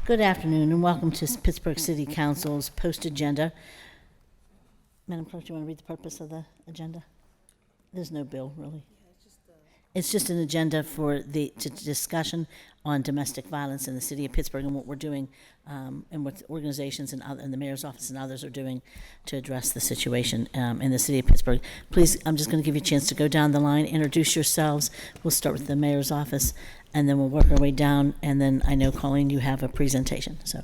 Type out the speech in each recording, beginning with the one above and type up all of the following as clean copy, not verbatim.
Good afternoon and welcome to Pittsburgh City Council's post-agenda. Madam Clerk, do you want to read the purpose of the agenda? There's no bill, really. It's just an agenda for the discussion on domestic violence in the city of Pittsburgh and what we're doing and what organizations and the mayor's office and others are doing to address the situation in the city of Pittsburgh. Please, I'm just going to give you a chance to go down the line, introduce yourselves. We'll start with the mayor's office and then we'll work our way down. And then I know, Colleen, you have a presentation. So.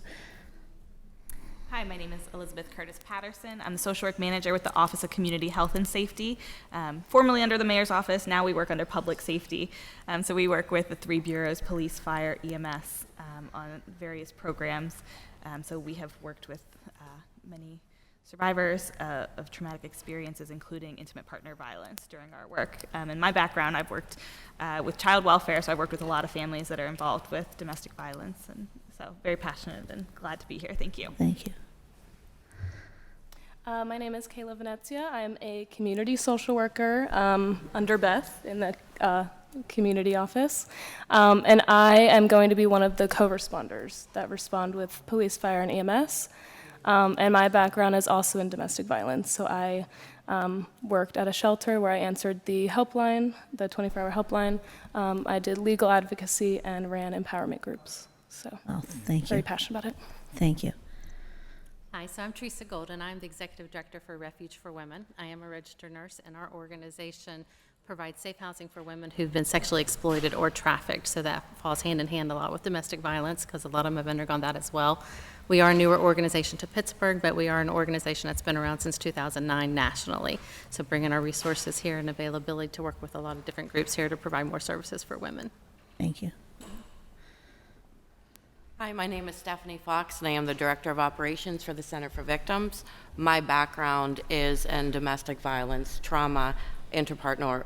Hi, my name is Elizabeth Curtis Patterson. I'm the social work manager with the Office of Community Health and Safety, formerly under the mayor's office. Now we work under public safety. So we work with the 3 bureaus, police, fire, EMS, on various programs. So we have worked with many survivors of traumatic experiences, including intimate partner violence during our work. In my background, I've worked with child welfare, so I've worked with a lot of families that are involved with domestic violence, and so very passionate and glad to be here. Thank you. Thank you. My name is Kayla Venezia. I'm a community social worker under Beth in the community office. And I am going to be one of the co-responders that respond with police, fire, and EMS. And my background is also in domestic violence. So I worked at a shelter where I answered the helpline, the 24-hour helpline. I did legal advocacy and ran empowerment groups. So thank you. Very passionate about it. Thank you. Hi, so I'm Teresa Golden. I'm the Executive Director for Refuge for Women. I am a registered nurse, and our organization provides safe housing for women who've been sexually exploited or trafficked, so that falls hand in hand a lot with domestic violence because a lot of them have undergone that as well. We are a newer organization to Pittsburgh, but we are an organization that's been around since 2009 nationally, so bringing our resources here and availability to work with a lot of different groups here to provide more services for women. Thank you. Hi, my name is Stephanie Fox, and I am the Director of Operations for the Center for Victims. My background is in domestic violence, trauma, interpartner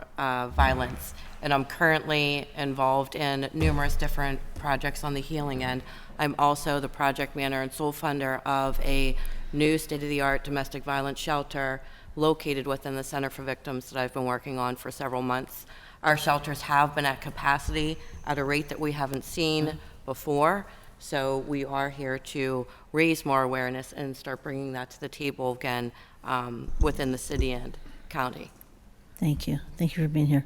violence, and I'm currently involved in numerous different projects on the healing end. I'm also the project manager and sole funder of a new state-of-the-art domestic violence shelter located within the Center for Victims that I've been working on for several months. Our shelters have been at capacity at a rate that we haven't seen before. So we are here to raise more awareness and start bringing that to the table again within the city and county. Thank you. Thank you for being here.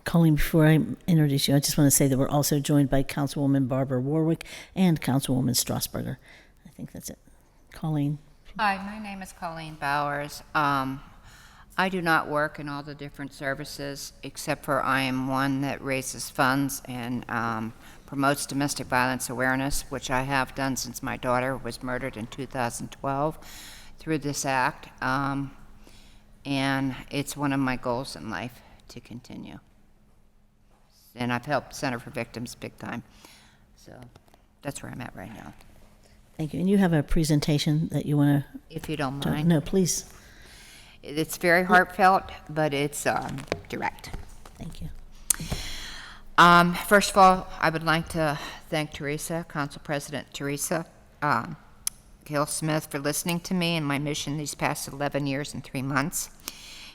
Colleen, before I introduce you, I just want to say that we're also joined by Councilwoman Barbara Warwick and Councilwoman Strasburger. I think that's it. Colleen. Hi, my name is Colleen Bowers. I do not work in all the different services, except for I am one that raises funds and promotes domestic violence awareness, which I have done since my daughter was murdered in 2012 through this act. And it's one of my goals in life to continue. And I've helped Center for Victims big time. So that's where I'm at right now. Thank you. And you have a presentation that you want to... If you don't mind. No, please. It's very heartfelt, but it's direct. Thank you. First of all, I would like to thank Teresa, Council President Teresa Gail Smith, for listening to me and my mission these past 11 years and 3 months.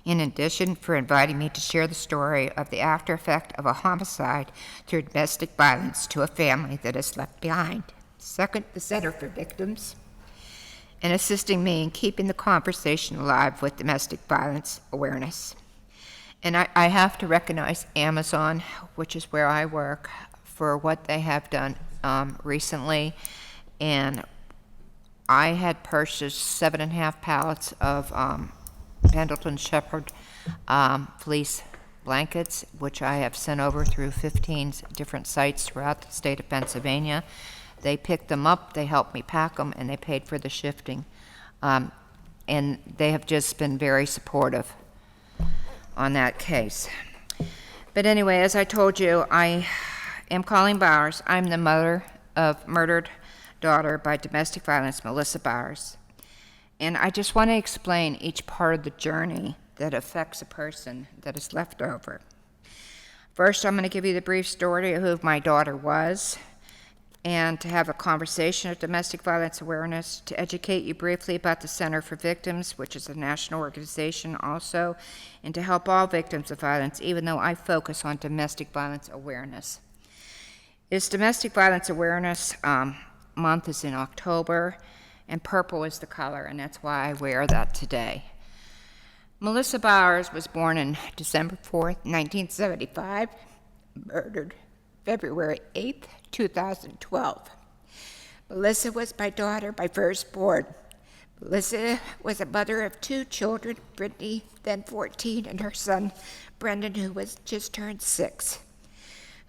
In addition, for inviting me to share the story of the after effect of a homicide through domestic violence to a family that is left behind. Second, the Center for Victims, and assisting me in keeping the conversation alive with domestic violence awareness. And I have to recognize Amazon, which is where I work, for what they have done recently. And I had purchased 7.5 pallets of Pendleton Shepherd fleece blankets, which I have sent over through 15 different sites throughout the state of Pennsylvania. They picked them up, they helped me pack them, and they paid for the shifting. And they have just been very supportive on that case. But anyway, as I told you, I am Colleen Bowers. I'm the mother of murdered daughter by domestic violence, Melissa Bowers. And I just want to explain each part of the journey that affects a person that is left over. First, I'm going to give you the brief story of who my daughter was, and to have a conversation of domestic violence awareness, to educate you briefly about the Center for Victims, which is a national organization also, and to help all victims of violence, even though I focus on domestic violence awareness. It's domestic violence awareness month is in October, and purple is the color, and that's why I wear that today. Melissa Bowers was born on December 4th, 1975, murdered February 8th, 2012. Melissa was my daughter, my firstborn. Melissa was a mother of 2 children, Brittany, then 14, and her son, Brendan, who was just turned 6,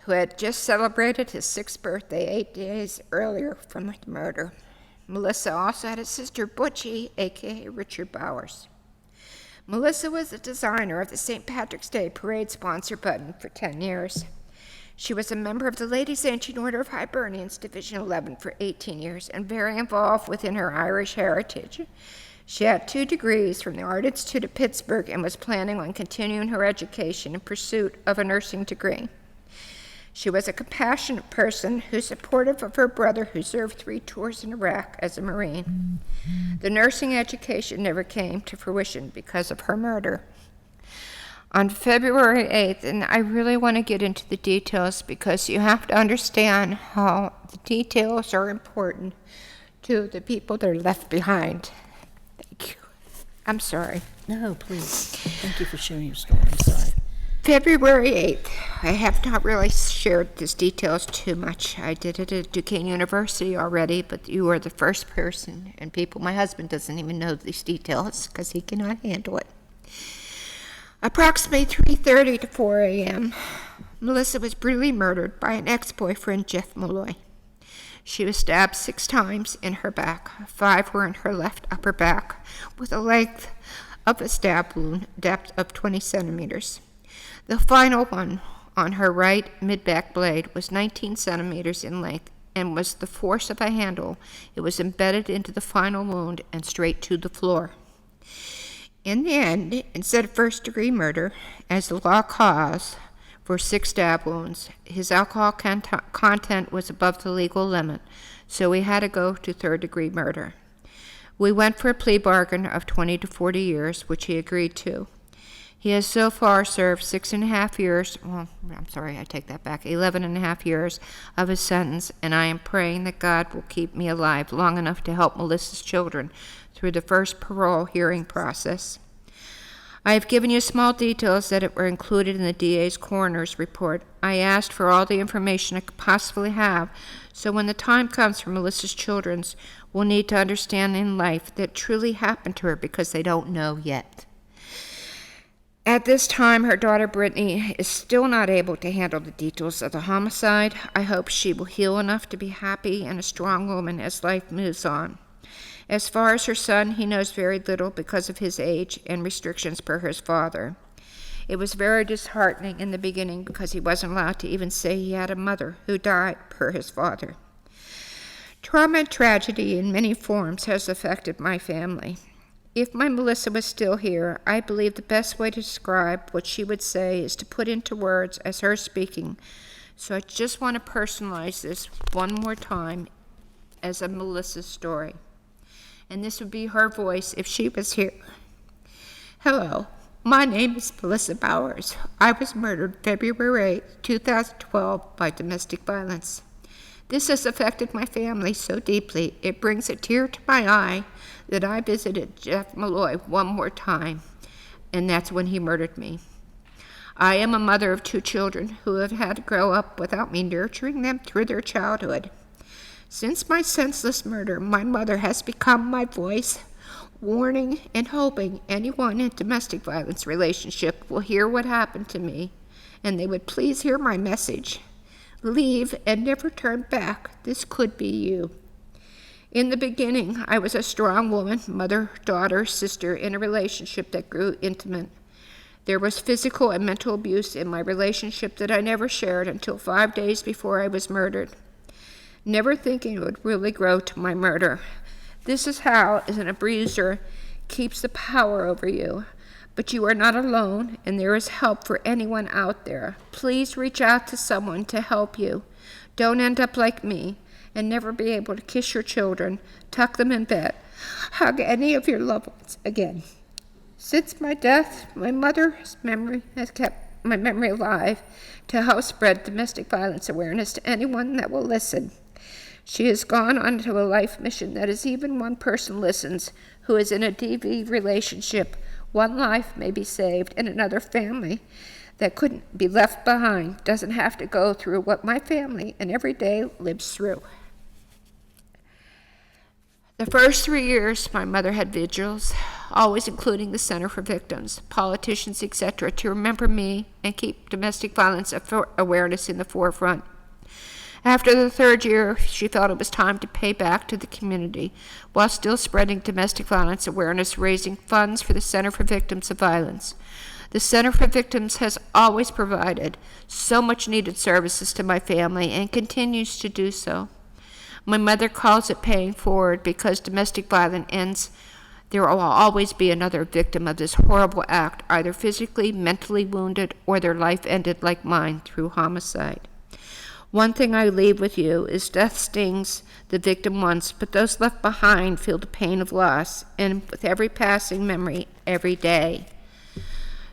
who had just celebrated his 6th birthday 8 days earlier from the murder. Melissa also had a sister, Butchie, a.k.a. Richard Bowers. Melissa was the designer of the St. Patrick's Day Parade sponsor button for 10 years. She was a member of the Ladies' Ancient Order of Hibernians, Division 11, for 18 years, and very involved within her Irish heritage. She had 2 degrees from the Art Institute of Pittsburgh and was planning on continuing her education in pursuit of a nursing degree. She was a compassionate person who's supportive of her brother who served 3 tours in Iraq as a Marine. The nursing education never came to fruition because of her murder. On February 8th, and I really want to get into the details because you have to understand how the details are important to the people that are left behind. Thank you. I'm sorry. No, please. Thank you for sharing your story. I'm sorry. February 8th. I have not really shared these details too much. I did it at Duquesne University already, but you are the first person, and people, my husband doesn't even know these details because he cannot handle it. Approximately 3:30 to 4 a.m., Melissa was brutally murdered by an ex-boyfriend, Jeff Malloy. She was stabbed 6 times in her back. 5 were in her left upper back, with a length of a stab wound, depth of 20 centimeters. The final one on her right mid-back blade was 19 centimeters in length and was the force of a handle. It was embedded into the final wound and straight to the floor. In the end, instead of first-degree murder, as the law calls for 6 stab wounds, his alcohol content was above the legal limit, so we had to go to third-degree murder. We went for a plea bargain of 20 to 40 years, which he agreed to. He has so far served 6.5 years, I take that back, 11.5 years of his sentence, and I am praying that God will keep me alive long enough to help Melissa's children through the first parole hearing process. I have given you small details that were included in the DA's coroner's report. I asked for all the information I could possibly have, so when the time comes for Melissa's children, we'll need to understand in life that truly happened to her because they don't know yet. At this time, her daughter Brittany is still not able to handle the details of the homicide. I hope she will heal enough to be happy and a strong woman as life moves on. As far as her son, he knows very little because of his age and restrictions per his father. It was very disheartening in the beginning because he wasn't allowed to even say he had a mother who died per his father. Trauma and tragedy in many forms has affected my family. If my Melissa was still here, I believe the best way to describe what she would say is to put into words as her speaking. So I just want to personalize this one more time as a Melissa story. And this would be her voice if she was here. Hello, my name is Melissa Bowers. I was murdered February 8, 2012 by domestic violence. This has affected my family so deeply, it brings a tear to my eye that I visited Jeff Malloy one more time, and that's when he murdered me. I am a mother of 2 children who have had to grow up without me nurturing them through their childhood. Since my senseless murder, my mother has become my voice, warning and hoping anyone in domestic violence relationship will hear what happened to me, and they would please hear my message. Leave and never turn back. This could be you. In the beginning, I was a strong woman, mother, daughter, sister, in a relationship that grew intimate. There was physical and mental abuse in my relationship that I never shared until 5 days before I was murdered, never thinking it would really grow to my murder. This is how, as an abuser, keeps the power over you. But you are not alone, and there is help for anyone out there. Please reach out to someone to help you. Don't end up like me and never be able to kiss your children, tuck them in bed, hug any of your loved ones again. Since my death, my mother's memory has kept my memory alive to help spread domestic violence awareness to anyone that will listen. She has gone on to a life mission that as even one person listens who is in a DV relationship, one life may be saved and another family that couldn't be left behind doesn't have to go through what my family and every day lives through. The first 3 years, my mother had vigils, always including the Center for Victims, politicians, etc., to remember me and keep domestic violence awareness in the forefront. After the 3rd year, she felt it was time to pay back to the community while still spreading domestic violence awareness, raising funds for the Center for Victims of Violence. The Center for Victims has always provided so much needed services to my family and continues to do so. My mother calls it paying forward because domestic violence ends. There will always be another victim of this horrible act, either physically, mentally wounded, or their life ended like mine through homicide. One thing I leave with you is death stings the victim once, but those left behind feel the pain of loss, and with every passing memory, every day.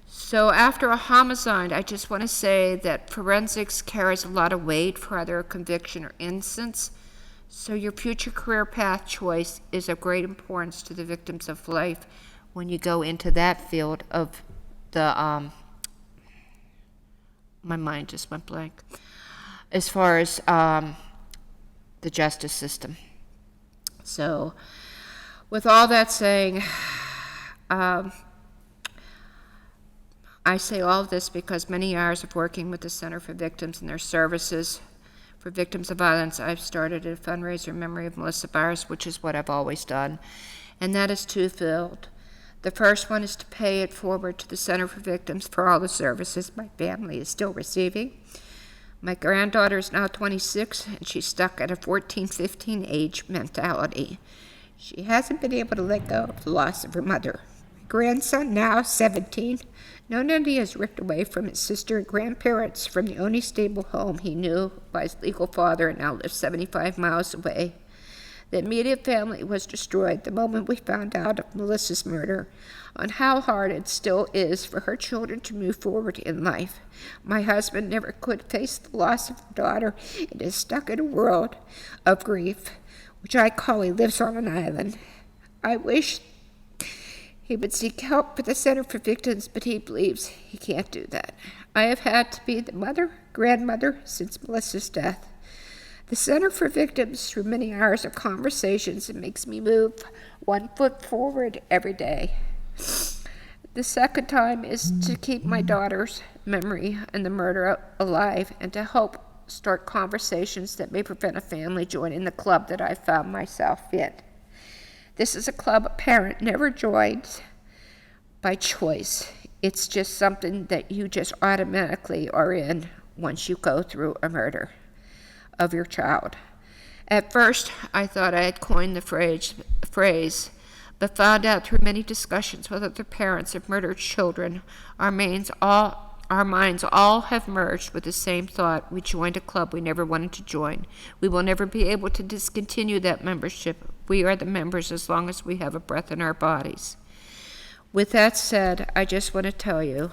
So after a homicide, I just want to say that forensics carries a lot of weight for either a conviction or innocence. So your future career path choice is of great importance to the victims of life when you go into that field of the, my mind just went blank, as far as the justice system. So with all that saying, I say all of this because many hours of working with the Center for Victims and their services for victims of violence, I've started a fundraiser in memory of Melissa Byers, which is what I've always done, and that is twofold. The first one is to pay it forward to the Center for Victims for all the services my family is still receiving. My granddaughter is now 26, and she's stuck at a 14, 15 age mentality. She hasn't been able to let go of the loss of her mother. My grandson, now 17, known that he is ripped away from his sister and grandparents from the only stable home he knew by his legal father and now lives 75 miles away. The immediate family was destroyed the moment we found out of Melissa's murder, on how hard it still is for her children to move forward in life. My husband never could face the loss of her daughter and is stuck in a world of grief, which I call he lives on an island. I wish he would seek help for the Center for Victims, but he believes he can't do that. I have had to be the mother, grandmother since Melissa's death. The Center for Victims, through many hours of conversations, it makes me move 1 foot forward every day. The second time is to keep my daughter's memory and the murder alive and to help start conversations that may prevent a family joining the club that I found myself in. This is a club a parent never joins by choice. It's just something that you just automatically are in once you go through a murder of your child. At first, I thought I had coined the phrase, but found out through many discussions with other parents of murdered children, our minds all have merged with the same thought. We joined a club we never wanted to join. We will never be able to discontinue that membership. We are the members as long as we have a breath in our bodies. With that said, I just want to tell you,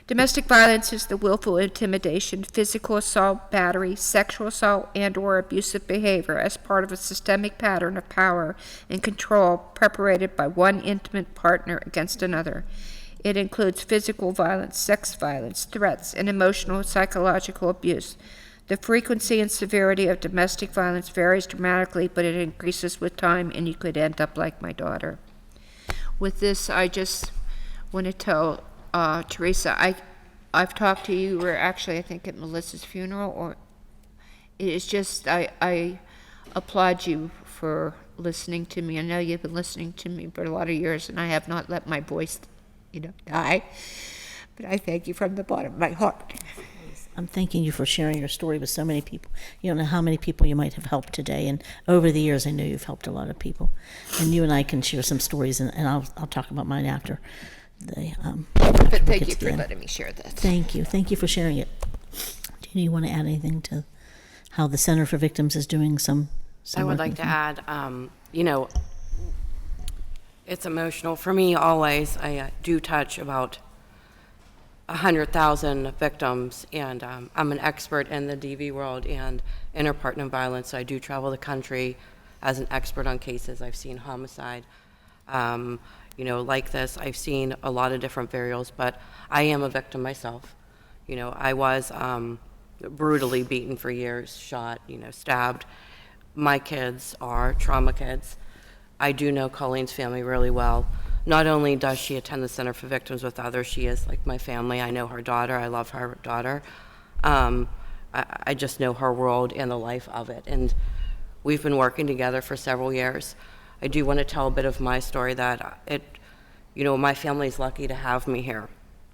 domestic violence is the willful intimidation, physical assault, battery, sexual assault, and/or abusive behavior as part of a systemic pattern of power and control perpetrated by one intimate partner against another. It includes physical violence, sex violence, threats, and emotional and psychological abuse. The frequency and severity of domestic violence varies dramatically, but it increases with time, and you could end up like my daughter. With this, I just want to tell Teresa, I've talked to you, or actually I think at Melissa's funeral, or it is just, I applaud you for listening to me. I know you've been listening to me for a lot of years, and I have not let my voice, die, but I thank you from the bottom of my heart. I'm thanking you for sharing your story with so many people. You don't know how many people you might have helped today, and over the years I know you've helped a lot of people. And you and I can share some stories, and I'll talk about mine after. But thank you for letting me share this. Thank you for sharing it. Do you want to add anything to how the Center for Victims is doing some I would like to add, it's emotional for me always. I do touch about 100,000 victims, and I'm an expert in the DV world and interpartner violence, so I do travel the country as an expert on cases. I've seen homicide, like this. I've seen a lot of different variables, but I am a victim myself. I was brutally beaten for years, shot, stabbed. My kids are trauma kids. I do know Colleen's family really well. Not only does she attend the Center for Victims with others, she is like my family. I know her daughter. I love her daughter. I just know her world and the life of it. And we've been working together for several years. I do want to tell a bit of my story that my family's lucky to have me here.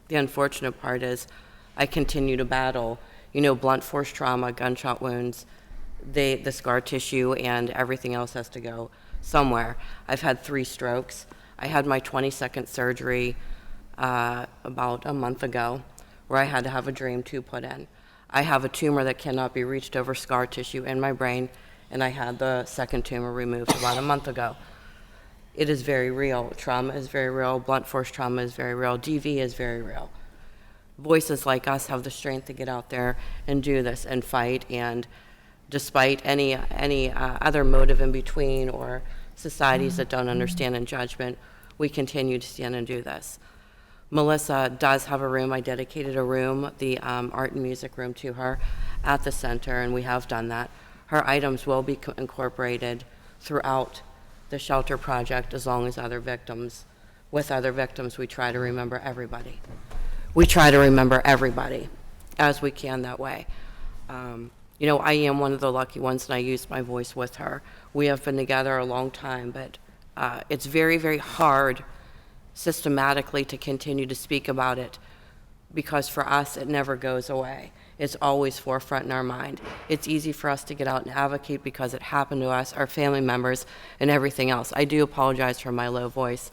The unfortunate part is I continue to battle, blunt force trauma, gunshot wounds, the scar tissue, and everything else has to go somewhere. I've had 3 strokes. I had my 22nd surgery about a month ago, where I had to have a drain tube put in. I have a tumor that cannot be reached over scar tissue in my brain, and I had the second tumor removed about a month ago. It is very real. Trauma is very real. Blunt force trauma is very real. DV is very real. Voices like us have the strength to get out there and do this and fight, and despite any other motive in between or societies that don't understand in judgment, we continue to stand and do this. Melissa does have a room. I dedicated a room, the art and music room, to her at the center, and we have done that. Her items will be incorporated throughout the shelter project as long as with other victims, we try to remember everybody. We try to remember everybody as we can that way. I am one of the lucky ones, and I use my voice with her. We have been together a long time, but it's very, very hard systematically to continue to speak about it, because for us, it never goes away. It's always forefront in our mind. It's easy for us to get out and advocate because it happened to us, our family members, and everything else. I do apologize for my low voice.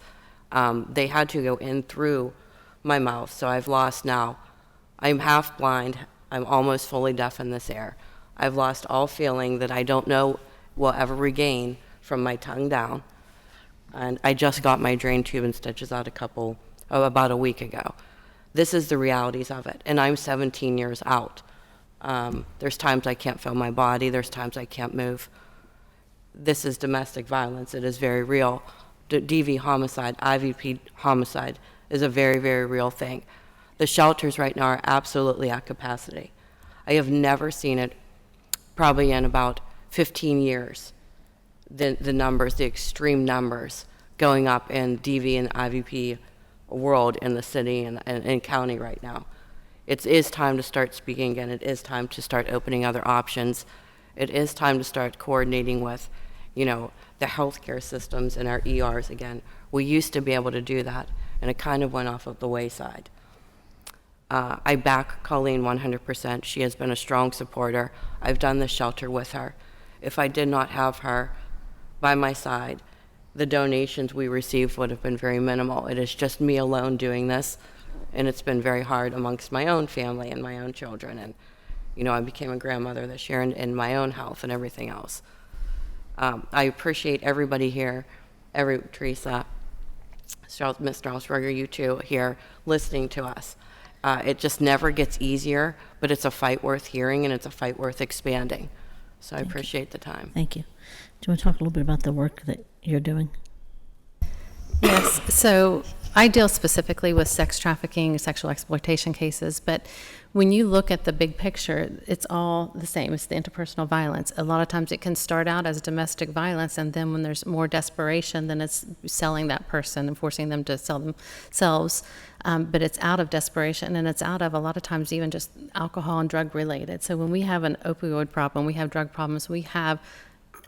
They had to go in through my mouth, so I've lost now. I'm half blind. I'm almost fully deaf in this ear. I've lost all feeling that I don't know will ever regain from my tongue down. And I just got my drain tube and stitches out about a week ago. This is the realities of it, and I'm 17 years out. There's times I can't feel my body. There's times I can't move. This is domestic violence. It is very real. DV homicide, IVP homicide is a very, very real thing. The shelters right now are absolutely at capacity. I have never seen it, probably in about 15 years, the numbers, the extreme numbers going up in DV and IVP world in the city and county right now. It is time to start speaking again. It is time to start opening other options. It is time to start coordinating with, the healthcare systems and our ERs again. We used to be able to do that, and it kind of went off of the wayside. I back Colleen 100%. She has been a strong supporter. I've done the shelter with her. If I did not have her by my side, the donations we received would have been very minimal. It is just me alone doing this, and it's been very hard amongst my own family and my own children. And, I became a grandmother this year in my own health and everything else. I appreciate everybody here, Teresa, Ms. Strasburger, you two here listening to us. It just never gets easier, but it's a fight worth hearing, and it's a fight worth expanding. So I appreciate the time. Thank you. Do you want to talk a little bit about the work that you're doing? Yes, so I deal specifically with sex trafficking, sexual exploitation cases, but when you look at the big picture, it's all the same. It's the interpersonal violence. A lot of times it can start out as domestic violence, and then when there's more desperation, then it's selling that person and forcing them to sell themselves. But it's out of desperation, and it's out of a lot of times even just alcohol and drug related. So when we have an opioid problem, we have drug problems, we have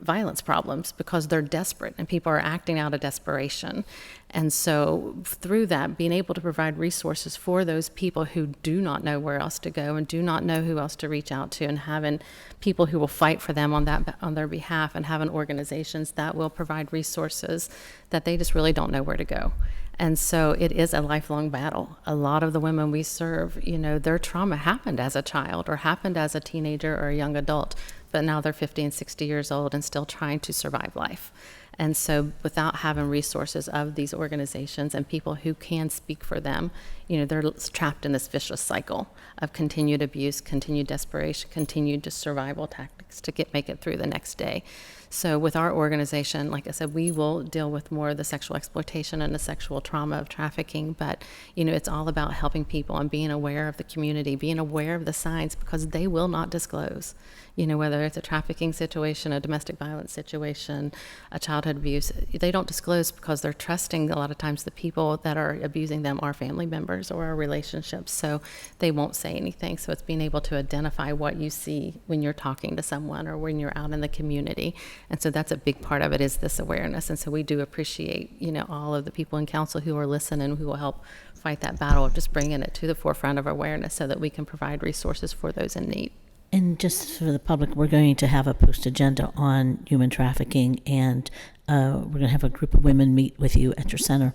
violence problems because they're desperate and people are acting out of desperation. And so through that, being able to provide resources for those people who do not know where else to go and do not know who else to reach out to, and having people who will fight for them on their behalf, and having organizations that will provide resources that they just really don't know where to go. And so it is a lifelong battle. A lot of the women we serve, their trauma happened as a child or happened as a teenager or a young adult, but now they're 50 and 60 years old and still trying to survive life. And so without having resources of these organizations and people who can speak for them, they're trapped in this vicious cycle of continued abuse, continued desperation, continued just survival tactics to make it through the next day. So with our organization, like I said, we will deal with more of the sexual exploitation and the sexual trauma of trafficking, but it's all about helping people and being aware of the community, being aware of the signs, because they will not disclose. Whether it's a trafficking situation, a domestic violence situation, a childhood abuse, they don't disclose because they're trusting a lot of times the people that are abusing them are family members or are relationships, so they won't say anything. So it's being able to identify what you see when you're talking to someone or when you're out in the community. And so that's a big part of it, is this awareness. And so we do appreciate, all of the people in council who are listening, who will help fight that battle of just bringing it to the forefront of awareness so that we can provide resources for those in need. And just for the public, we're going to have a post agenda on human trafficking, and we're going to have a group of women meet with you at your center.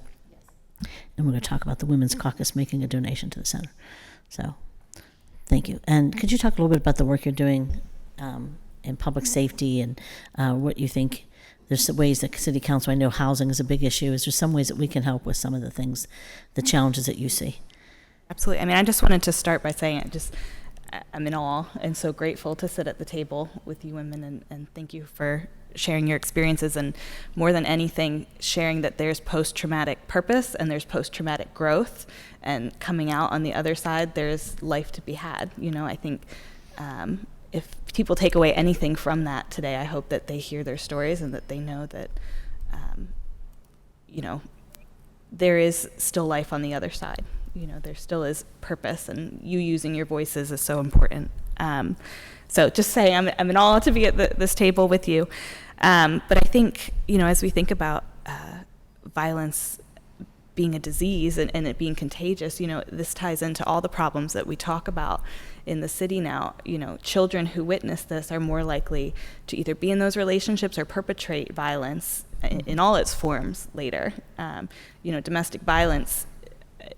And we're going to talk about the Women's Caucus making a donation to the center. So thank you. And could you talk a little bit about the work you're doing in public safety, and what you think? There's some ways that City Council, I know housing is a big issue. Is there some ways that we can help with some of the things, the challenges that you see? Absolutely. I mean, I just wanted to start by saying I'm in awe and so grateful to sit at the table with you women, and thank you for sharing your experiences, and more than anything, sharing that there's post-traumatic purpose and there's post-traumatic growth, and coming out on the other side, there's life to be had. I think if people take away anything from that today, I hope that they hear their stories and that they know that, there is still life on the other side. There still is purpose, and you using your voices is so important. So just saying, I'm in awe to be at this table with you. But I think, as we think about violence being a disease and it being contagious, this ties into all the problems that we talk about in the city now. Children who witness this are more likely to either be in those relationships or perpetrate violence in all its forms later. Domestic violence,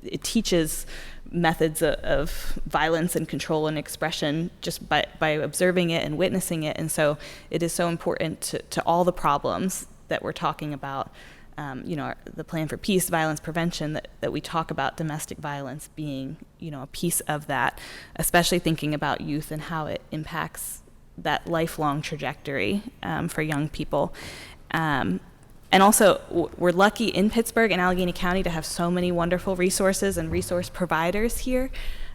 it teaches methods of violence and control and expression just by observing it and witnessing it. And so it is so important to all the problems that we're talking about, the plan for peace, violence prevention, that we talk about domestic violence being, a piece of that, especially thinking about youth and how it impacts that lifelong trajectory for young people. And also, we're lucky in Pittsburgh and Allegheny County to have so many wonderful resources and resource providers here.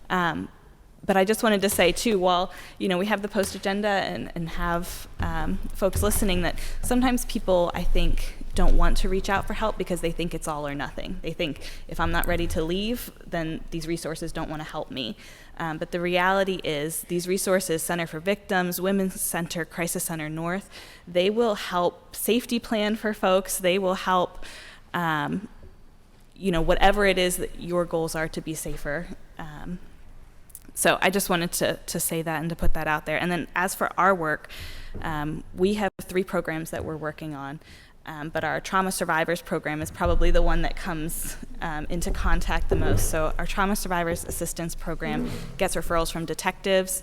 But I just wanted to say, too, while we have the post agenda and have folks listening, that sometimes people, I think, don't want to reach out for help because they think it's all or nothing. They think if I'm not ready to leave, then these resources don't want to help me. But the reality is these resources, Center for Victims, Women's Center, Crisis Center North, they will help safety plan for folks. They will help, whatever it is that your goals are to be safer. So I just wanted to say that and to put that out there. And then as for our work, we have 3 programs that we're working on. But our Trauma Survivors program is probably the one that comes into contact the most. So our Trauma Survivors Assistance Program gets referrals from detectives,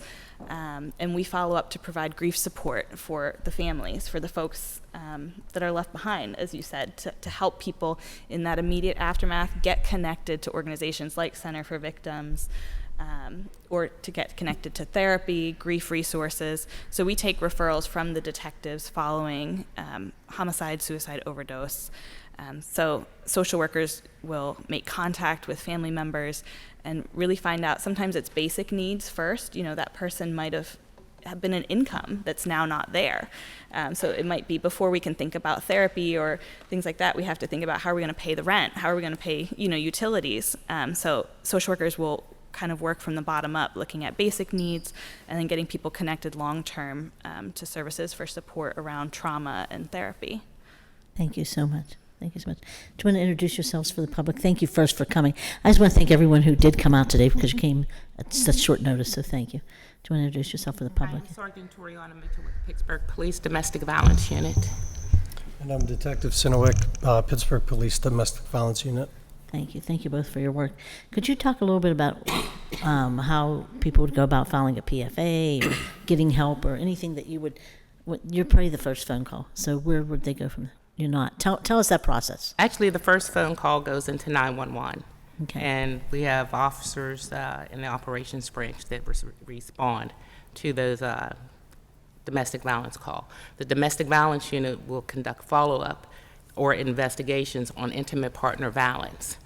and we follow up to provide grief support for the families, for the folks that are left behind, as you said, to help people in that immediate aftermath get connected to organizations like Center for Victims, or to get connected to therapy, grief resources. So we take referrals from the detectives following homicide, suicide, overdose. So social workers will make contact with family members and really find out, sometimes it's basic needs first. That person might have been an income that's now not there. So it might be before we can think about therapy or things like that, we have to think about how are we going to pay the rent? How are we going to pay, utilities? So social workers will kind of work from the bottom up, looking at basic needs and then getting people connected long-term to services for support around trauma and therapy. Thank you so much. Thank you so much. Do you want to introduce yourselves for the public? Thank you first for coming. I just want to thank everyone who did come out today because you came at such short notice, so thank you. Do you want to introduce yourself for the public? I'm Sergeant Toriana Mitchell with the Pittsburgh Police Domestic Violence Unit. And I'm Detective Sinowick, Pittsburgh Police Domestic Violence Unit. Thank you. Thank you both for your work. Could you talk a little bit about how people would go about filing a PFA or getting help or anything that you would, you're probably the first phone call, so where would they go from there? You're not. Tell us that process. Actually, the first phone call goes into 911. Okay. And we have officers in the operations branch that respond to those domestic violence call. The domestic violence unit will conduct follow-up or investigations on intimate partner violence,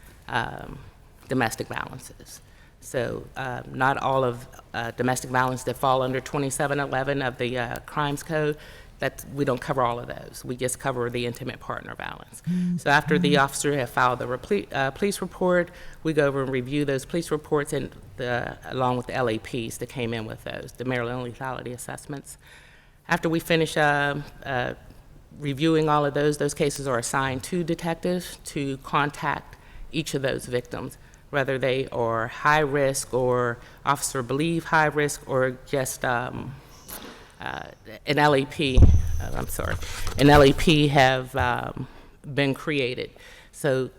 domestic violences. So not all of domestic violence that fall under 2711 of the Crimes Code, we don't cover all of those. We just cover the intimate partner violence. So after the officer has filed the police report, we go over and review those police reports and along with the LAPs that came in with those, the Maryland lethality assessments. After we finish reviewing all of those cases are assigned to detectives to contact each of those victims, whether they are high risk or officer believe high risk or just an LAP, an LAP have been created. So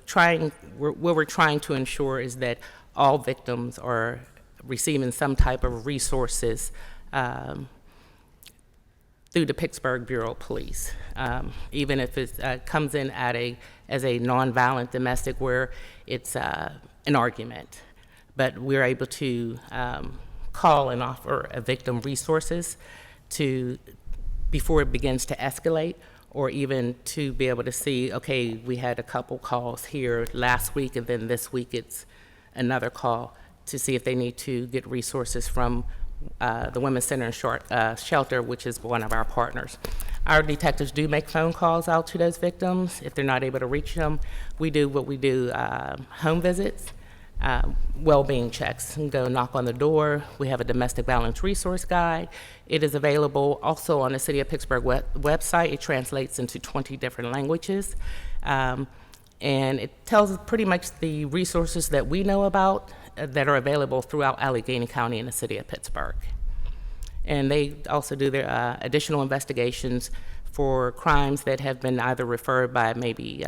what we're trying to ensure is that all victims are receiving some type of resources through the Pittsburgh Bureau of Police, even if it comes in as a nonviolent domestic where it's an argument. But we're able to call and offer a victim resources before it begins to escalate, or even to be able to see, okay, we had a couple calls here last week, and then this week it's another call to see if they need to get resources from the Women's Center and Shelter, which is one of our partners. Our detectives do make phone calls out to those victims. If they're not able to reach them, we do home visits, well-being checks, and go knock on the door. We have a domestic violence resource guide. It is available also on the City of Pittsburgh website. It translates into 20 different languages. And it tells us pretty much the resources that we know about that are available throughout Allegheny County and the City of Pittsburgh. And they also do their additional investigations for crimes that have been either referred by maybe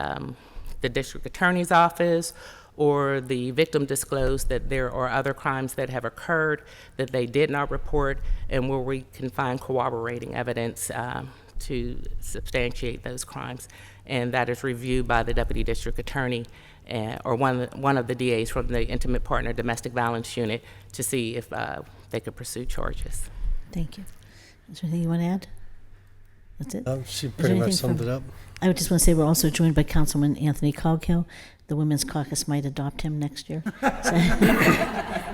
the district attorney's office, or the victim disclosed that there are other crimes that have occurred that they did not report, and where we can find corroborating evidence to substantiate those crimes. And that is reviewed by the deputy district attorney or one of the DAs from the intimate partner domestic violence unit to see if they could pursue charges. Thank you. Is there anything you want to add? That's it? She pretty much summed it up. I would just want to say we're also joined by Councilman Anthony Coghill. The Women's Caucus might adopt him next year.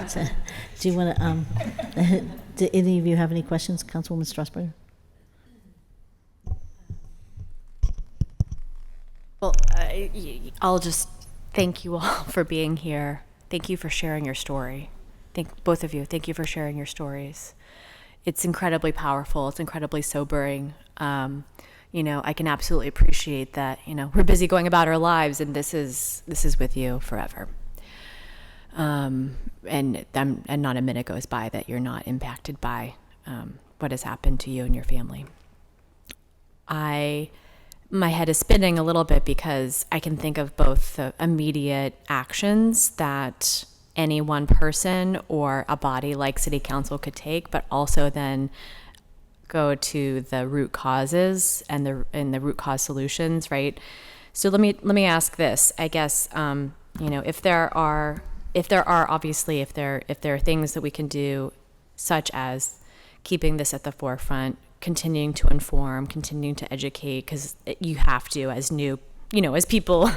So, do you want to, do any of you have any questions, Councilwoman Strasburg? Well, I'll just thank you all for being here. Thank you for sharing your story. Both of you, thank you for sharing your stories. It's incredibly powerful. It's incredibly sobering. I can absolutely appreciate that, we're busy going about our lives, and this is with you forever. And not a minute goes by that you're not impacted by what has happened to you and your family. My head is spinning a little bit because I can think of both the immediate actions that any one person or a body like City Council could take, but also then go to the root causes and the root cause solutions, right? So let me ask this. I guess if there are things that we can do, such as keeping this at the forefront, continuing to inform, continuing to educate, because you have to, as people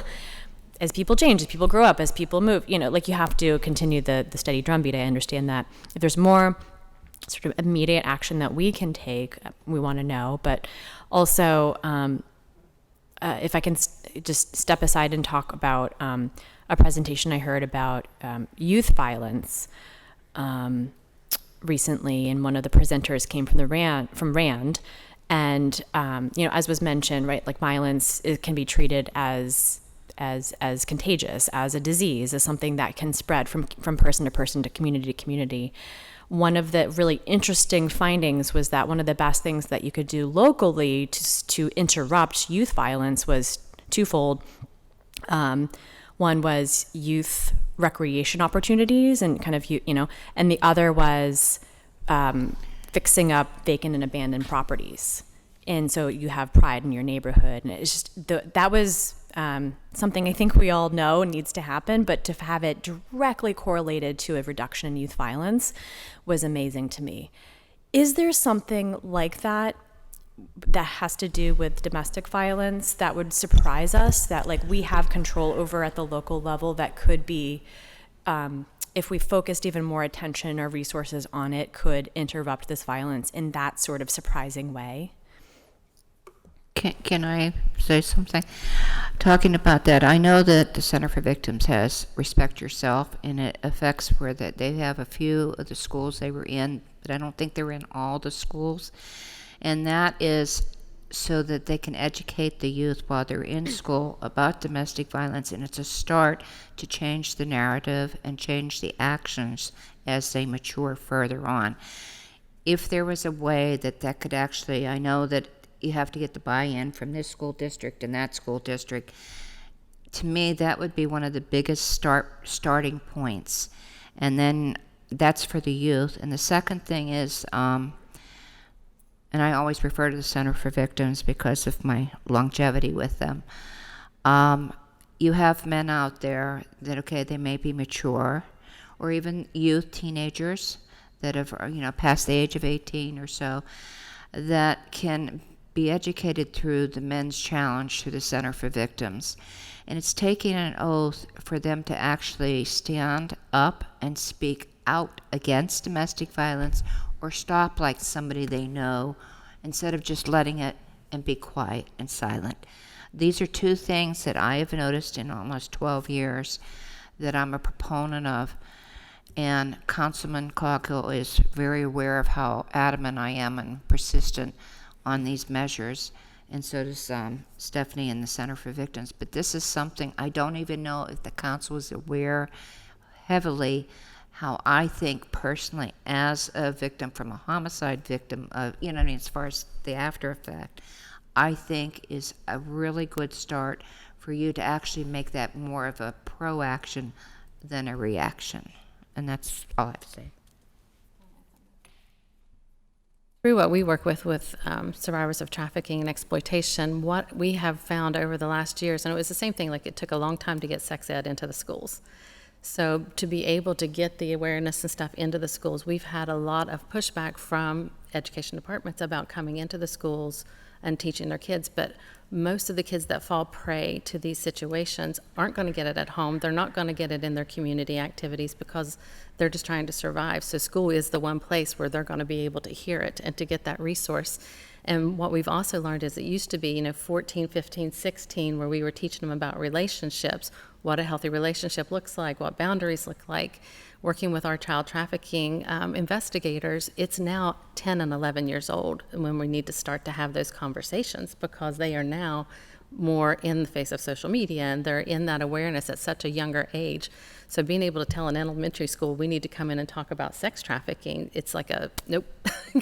change, as people grow up, as people move, you have to continue the steady drumbeat. I understand that. If there's more sort of immediate action that we can take, we want to know. But also, if I can just step aside and talk about a presentation I heard about youth violence recently, and one of the presenters came from Rand, and as was mentioned, right, like violence, it can be treated as contagious, as a disease, as something that can spread from person to person, to community. One of the really interesting findings was that one of the best things that you could do locally to interrupt youth violence was twofold. One was youth recreation opportunities and kind of, and the other was fixing up vacant and abandoned properties. and so you have pride in your neighborhood. And it's just that was something I think we all know needs to happen, but to have it directly correlated to a reduction in youth violence was amazing to me. Is there something like that has to do with domestic violence that would surprise us, that like we have control over at the local level, that could be, if we focused even more attention or resources on it, could interrupt this violence in that sort of surprising way? Can I say something? Talking about that, I know that the Center for Victims has Respect Yourself, and it affects where that they have a few of the schools they were in, but I don't think they were in all the schools. And that is so that they can educate the youth while they're in school about domestic violence, and it's a start to change the narrative and change the actions as they mature further on. If there was a way that could actually, I know that you have to get the buy-in from this school district and that school district. To me, that would be one of the biggest starting points. And then that's for the youth. And the second thing is, and I always refer to the Center for Victims because of my longevity with them. You have men out there that, okay, they may be mature, or even youth, teenagers that have, past the age of 18 or so, that can be educated through the Men's Challenge through the Center for Victims. And it's taking an oath for them to actually stand up and speak out against domestic violence, or stop like somebody they know, instead of just letting it and be quiet and silent. These are two things that I have noticed in almost 12 years that I'm a proponent of. And Councilman Coghill is very aware of how adamant I am and persistent on these measures, and so does Stephanie in the Center for Victims. But this is something I don't even know if the council is aware heavily how I think personally, as a victim from a homicide victim, as far as the after effect, I think is a really good start for you to actually make that more of a pro-action than a reaction. And that's all I have to say. Through what we work with survivors of trafficking and exploitation, what we have found over the last years, and it was the same thing, like it took a long time to get sex ed into the schools. So to be able to get the awareness and stuff into the schools, we've had a lot of pushback from education departments about coming into the schools and teaching their kids, but most of the kids that fall prey to these situations aren't going to get it at home. They're not going to get it in their community activities because they're just trying to survive. So school is the one place where they're going to be able to hear it and to get that resource. And what we've also learned is it used to be, 14, 15, 16, where we were teaching them about relationships, what a healthy relationship looks like, what boundaries look like. Working with our child trafficking investigators, it's now 10 and 11 years old when we need to start to have those conversations, because they are now more in the face of social media and they're in that awareness at such a younger age. So being able to tell an elementary school, we need to come in and talk about sex trafficking, it's like a nope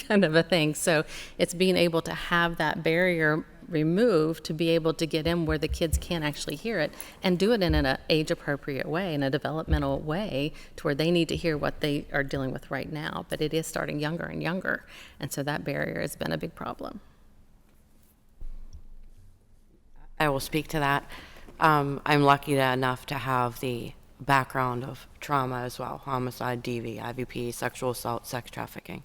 kind of a thing. So it's being able to have that barrier removed to be able to get in where the kids can actually hear it and do it in an age-appropriate way, in a developmental way, to where they need to hear what they are dealing with right now. But it is starting younger and younger, and so that barrier has been a big problem. I will speak to that. I'm lucky enough to have the background of trauma as well: homicide, DV, IVP, sexual assault, sex trafficking.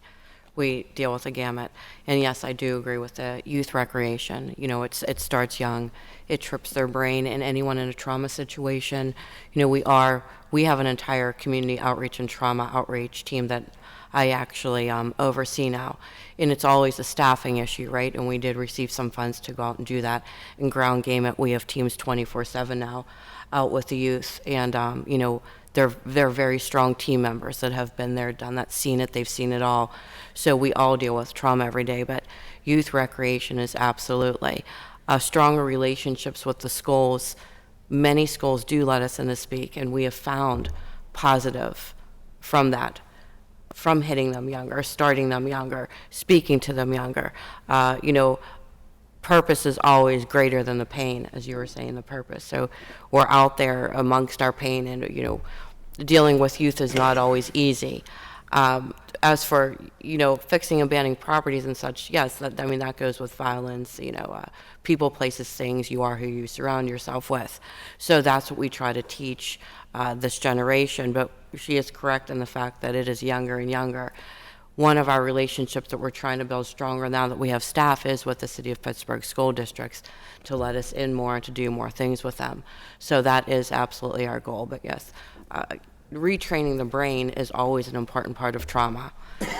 We deal with a gamut. And yes, I do agree with the youth recreation. It starts young. It trips their brain. And anyone in a trauma situation, we have an entire community outreach and trauma outreach team that I actually oversee now. And it's always a staffing issue, right? And we did receive some funds to go out and do that. And ground game it, we have teams 24/7 now out with the youth. And, they're very strong team members that have been there, done that, seen it, they've seen it all. So we all deal with trauma every day, but youth recreation is absolutely stronger relationships with the schools. Many schools do let us in to speak, and we have found positive from that, from hitting them younger, starting them younger, speaking to them younger. Purpose is always greater than the pain, as you were saying, the purpose. So we're out there amongst our pain, and dealing with youth is not always easy. As for, fixing abandoned properties and such, yes, that goes with violence, people, places, things. You are who you surround yourself with. So that's what we try to teach this generation. But she is correct in the fact that it is younger and younger. One of our relationships that we're trying to build stronger now that we have staff is with the City of Pittsburgh school districts, to let us in more and to do more things with them. So that is absolutely our goal. But yes, retraining the brain is always an important part of trauma.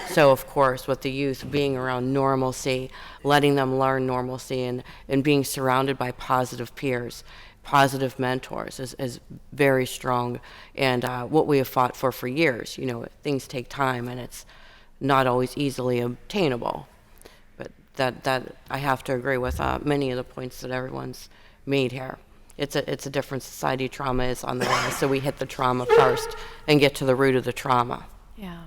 So of course, with the youth, being around normalcy, letting them learn normalcy, and being surrounded by positive peers, positive mentors is very strong, and what we have fought for years. Things take time, and it's not always easily obtainable. But that I have to agree with many of the points that everyone's made here. It's a different society. Trauma is on the rise, so we hit the trauma first and get to the root of the trauma. Yeah.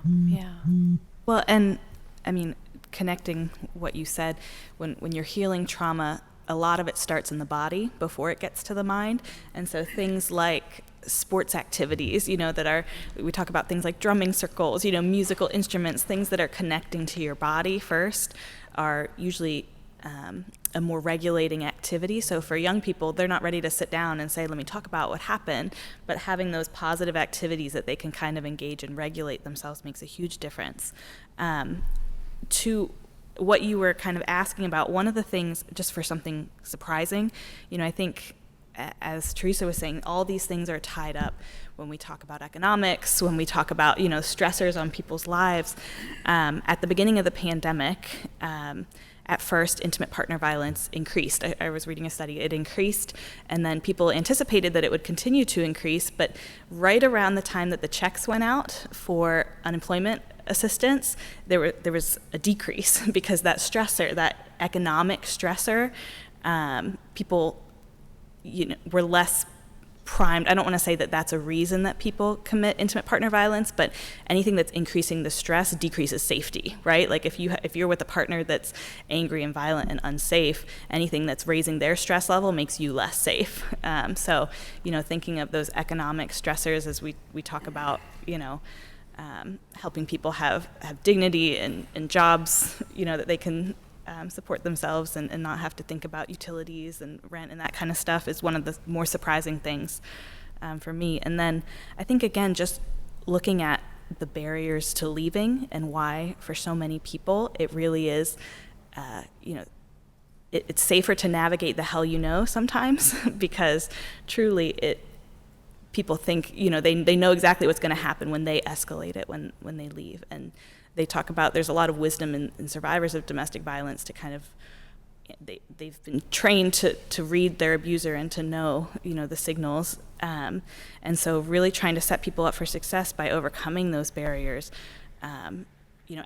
Well, and I mean, connecting what you said, when you're healing trauma, a lot of it starts in the body before it gets to the mind. And so things like sports activities, we talk about things like drumming circles, musical instruments, things that are connecting to your body first are usually a more regulating activity. So for young people, they're not ready to sit down and say, let me talk about what happened, but having those positive activities that they can kind of engage and regulate themselves makes a huge difference. To what you were kind of asking about, one of the things, just for something surprising, I think, as Teresa was saying, all these things are tied up when we talk about economics, when we talk about, stressors on people's lives. At the beginning of the pandemic, at first, intimate partner violence increased. I was reading a study, it increased, and then people anticipated that it would continue to increase, but right around the time that the checks went out for unemployment assistance, there was a decrease because that stressor, that economic stressor, people were less primed. I don't want to say that that's a reason that people commit intimate partner violence, but anything that's increasing the stress decreases safety, right? Like if you're with a partner that's angry and violent and unsafe, anything that's raising their stress level makes you less safe. So, thinking of those economic stressors as we talk about, helping people have dignity and jobs, that they can support themselves and not have to think about utilities and rent and that kind of stuff is one of the more surprising things for me. And then I think, again, just looking at the barriers to leaving and why for so many people it really is, it's safer to navigate the hell sometimes because truly people think, they know exactly what's going to happen when they escalate it, when they leave. And they talk about there's a lot of wisdom in survivors of domestic violence to kind of, they've been trained to read their abuser and to know, the signals. And so really trying to set people up for success by overcoming those barriers.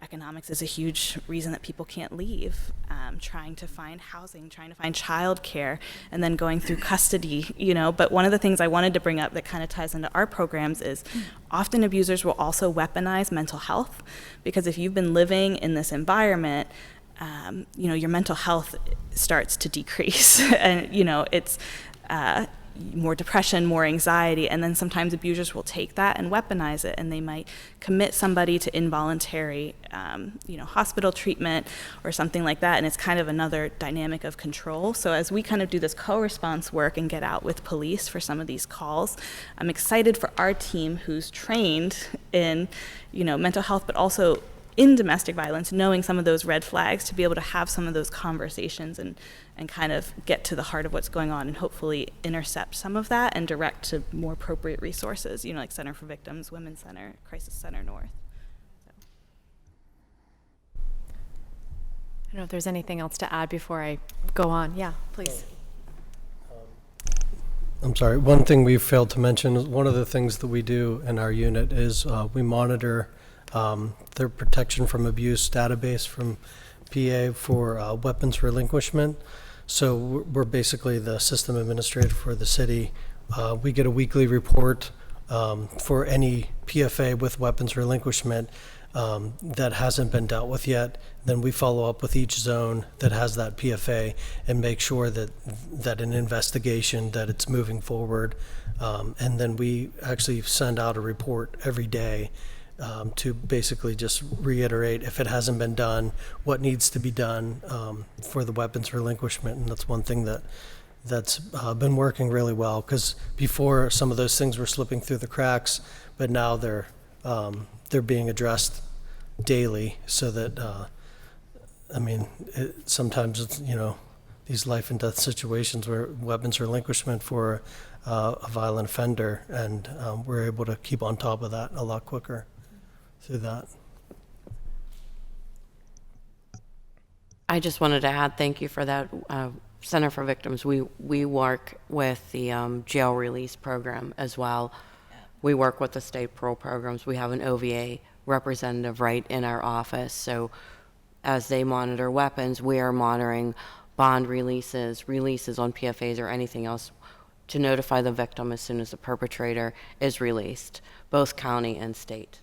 Economics is a huge reason that people can't leave, trying to find housing, trying to find childcare, and then going through custody, But one of the things I wanted to bring up that kind of ties into our programs is often abusers will also weaponize mental health, because if you've been living in this environment, your mental health starts to decrease, and, it's more depression, more anxiety, and then sometimes abusers will take that and weaponize it, and they might commit somebody to involuntary, hospital treatment or something like that, and it's kind of another dynamic of control. So as we kind of do this co-response work and get out with police for some of these calls, I'm excited for our team who's trained in, mental health, but also in domestic violence, knowing some of those red flags, to be able to have some of those conversations and kind of get to the heart of what's going on and hopefully intercept some of that and direct to more appropriate resources, like Center for Victims, Women's Center, Crisis Center North. I don't know if there's anything else to add before I go on. Yeah, please. I'm sorry. One thing we failed to mention is one of the things that we do in our unit is we monitor their protection from abuse database from PA for weapons relinquishment. So we're basically the system administrator for the city. We get a weekly report for any PFA with weapons relinquishment that hasn't been dealt with yet. Then we follow up with each zone that has that PFA and make sure that an investigation, that it's moving forward. And then we actually send out a report every day to basically just reiterate, if it hasn't been done, what needs to be done for the weapons relinquishment. And that's one thing that's been working really well, because before some of those things were slipping through the cracks, but now they're being addressed daily, so that sometimes it's, these life and death situations where weapons relinquishment for a violent offender, and we're able to keep on top of that a lot quicker through that. I just wanted to add thank you for that. Center for Victims, we work with the jail release program as well. We work with the state parole programs. We have an OVA representative right in our office. So as they monitor weapons, we are monitoring bond releases on PFAs or anything else to notify the victim as soon as the perpetrator is released, both county and state.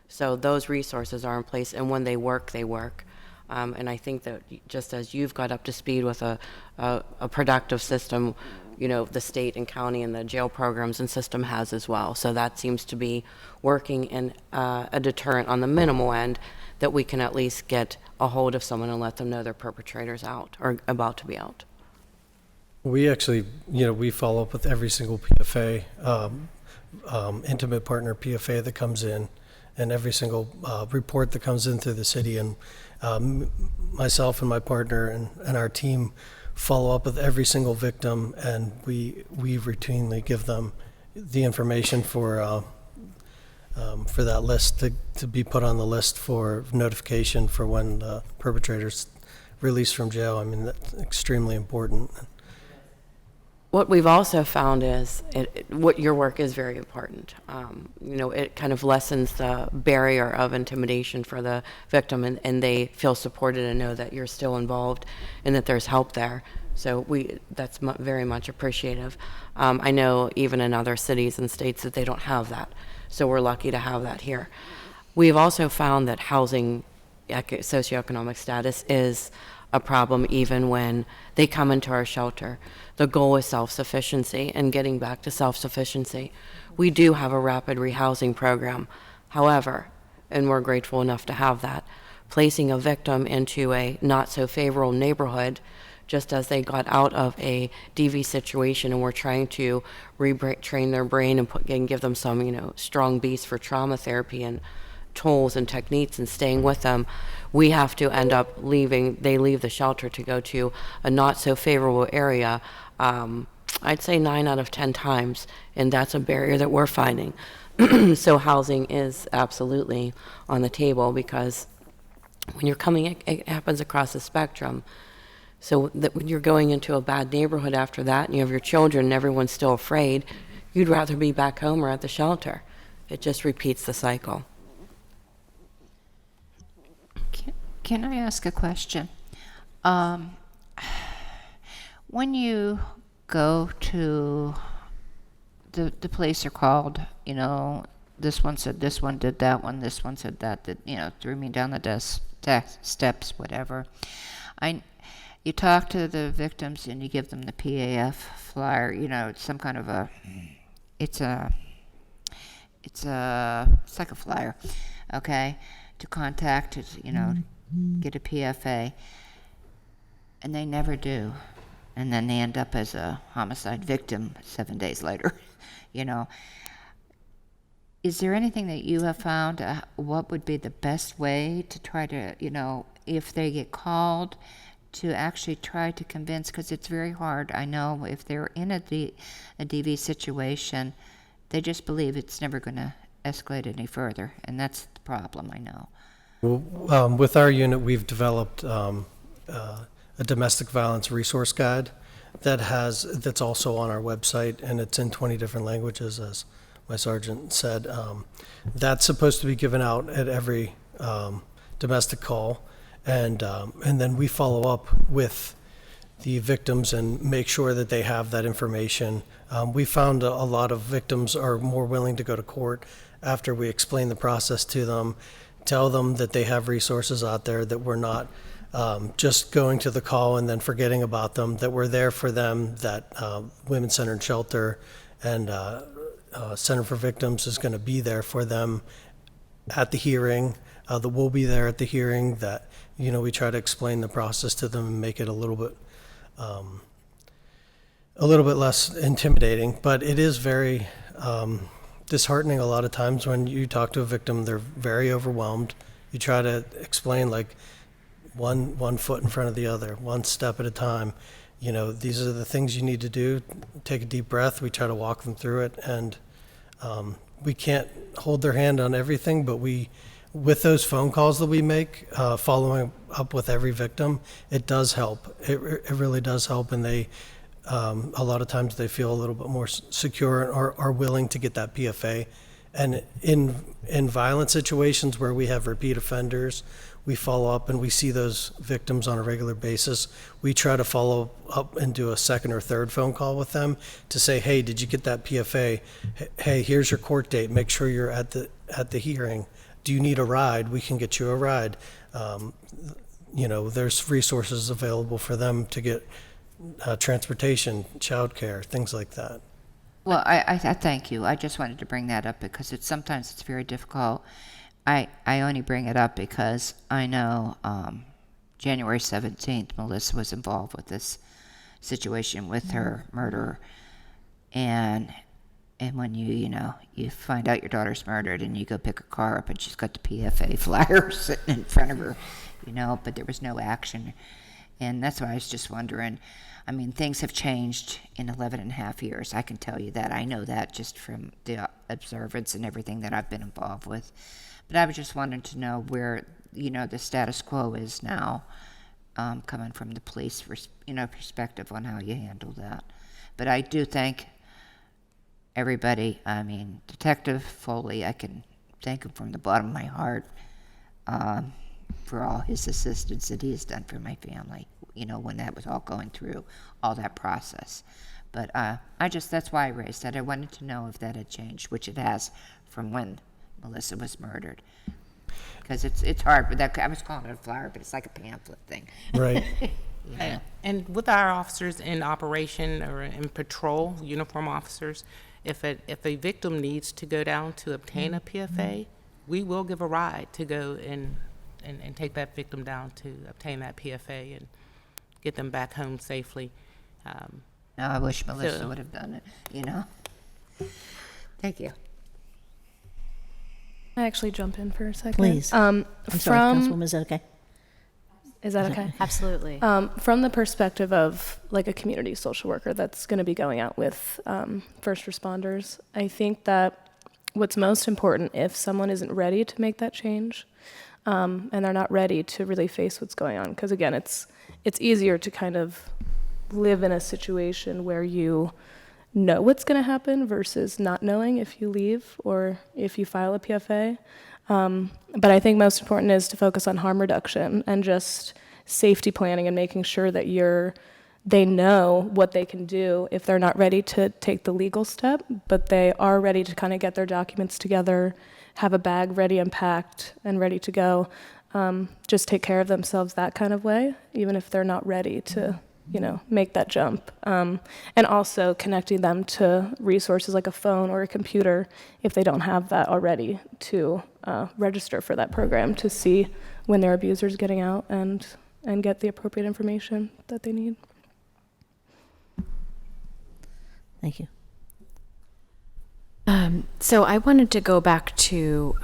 So those resources are in place, and when they work, they work. And I think that just as you've got up to speed with a productive system, the state and county and the jail programs and system has as well. So that seems to be working in a deterrent on the minimal end, that we can at least get a hold of someone and let them know their perpetrator's out or about to be out. We actually, we follow up with every single PFA, intimate partner PFA that comes in, and every single report that comes in through the city. And myself and my partner and our team follow up with every single victim, and we routinely give them the information for that list to be put on the list for notification for when the perpetrator's released from jail. That's extremely important. What we've also found is what your work is very important. It kind of lessens the barrier of intimidation for the victim, and they feel supported and know that you're still involved and that there's help there. So that's very much appreciative. I know even in other cities and states that they don't have that. So we're lucky to have that here. We've also found that housing socioeconomic status is a problem even when they come into our shelter. The goal is self-sufficiency and getting back to self-sufficiency. We do have a rapid rehousing program. However, and we're grateful enough to have that, placing a victim into a not so favorable neighborhood just as they got out of a DV situation, and we're trying to retrain their brain and give them some, strong beats for trauma therapy and tools and techniques and staying with them, we have to end up they leave the shelter to go to a not so favorable area, I'd say 9 out of 10 times, and that's a barrier that we're finding. So housing is absolutely on the table, because when you're coming, it happens across the spectrum. So that when you're going into a bad neighborhood after that, and you have your children and everyone's still afraid, you'd rather be back home or at the shelter. It just repeats the cycle. Can I ask a question? When you go to the place are called, this one said this one did that one, this one said that, threw me down the steps, whatever. You talk to the victims and you give them the PAF flyer. It's some kind of it's like a flyer, okay, to contact, get a PFA, and they never do, and then they end up as a homicide victim 7 days later. Is there anything that you have found? What would be the best way to try to, if they get called, to actually try to convince, because it's very hard. I know if they're in a DV situation, they just believe it's never going to escalate any further, and that's the problem, I know. Well, with our unit, we've developed a domestic violence resource guide that's also on our website, and it's in 20 different languages, as my sergeant said. That's supposed to be given out at every domestic call. And then we follow up with the victims and make sure that they have that information. We found a lot of victims are more willing to go to court after we explain the process to them, tell them that they have resources out there, that we're not just going to the call and then forgetting about them, that we're there for them, that Women's Centered Shelter and Center for Victims is going to be there for them at the hearing, that we'll be there at the hearing, that, we try to explain the process to them and make it a little bit less intimidating. But it is very disheartening a lot of times when you talk to a victim. They're very overwhelmed. You try to explain, like, one foot in front of the other, one step at a time. These are the things you need to do. Take a deep breath. We try to walk them through it, and we can't hold their hand on everything, but with those phone calls that we make, following up with every victim, it does help. It really does help, and they, a lot of times they feel a little bit more secure and are willing to get that PFA. And in violent situations where we have repeat offenders, we follow up and we see those victims on a regular basis. We try to follow up and do a second or third phone call with them to say, hey, did you get that PFA? Hey, here's your court date. Make sure you're at the hearing. Do you need a ride? We can get you a ride. There's resources available for them to get transportation, childcare, things like that. Well, I thank you. I just wanted to bring that up because sometimes it's very difficult. I only bring it up because I know January 17th, Melissa was involved with this situation with her murderer. And when you find out your daughter's murdered and you go pick her car up and she's got the PFA flyer sitting in front of her, but there was no action. And that's why I was just wondering, things have changed in 11 and a half years. I can tell you that. I know that just from the observance and everything that I've been involved with. But I was just wanting to know where, the status quo is now, coming from the police, perspective on how you handle that. But I do thank everybody. Detective Foley, I can thank him from the bottom of my heart for all his assistance that he has done for my family, when that was all going through all that process. But that's why I raised that. I wanted to know if that had changed, which it has from when Melissa was murdered. Because it's hard, but I was calling it a flyer, but it's like a pamphlet thing. Right. And with our officers in operation or in patrol, uniform officers, if a victim needs to go down to obtain a PFA, we will give a ride to go and take that victim down to obtain that PFA and get them back home safely. No, I wish Melissa would have done it, Thank you. I actually jump in for a second. Please. I'm sorry, Councilwoman, is that okay? Is that okay? Absolutely. From the perspective of like a community social worker that's going to be going out with first responders, I think that what's most important, if someone isn't ready to make that change, and they're not ready to really face what's going on, because again, it's easier to kind of live in a situation where you know what's going to happen versus not knowing if you leave or if you file a PFA. But I think most important is to focus on harm reduction and just safety planning and making sure that they know what they can do if they're not ready to take the legal step, but they are ready to kind of get their documents together, have a bag ready and packed and ready to go. Just take care of themselves that kind of way, even if they're not ready to make that jump. And also connecting them to resources like a phone or a computer if they don't have that already to register for that program to see when their abuser is getting out and get the appropriate information that they need. Thank you. So I wanted to go back to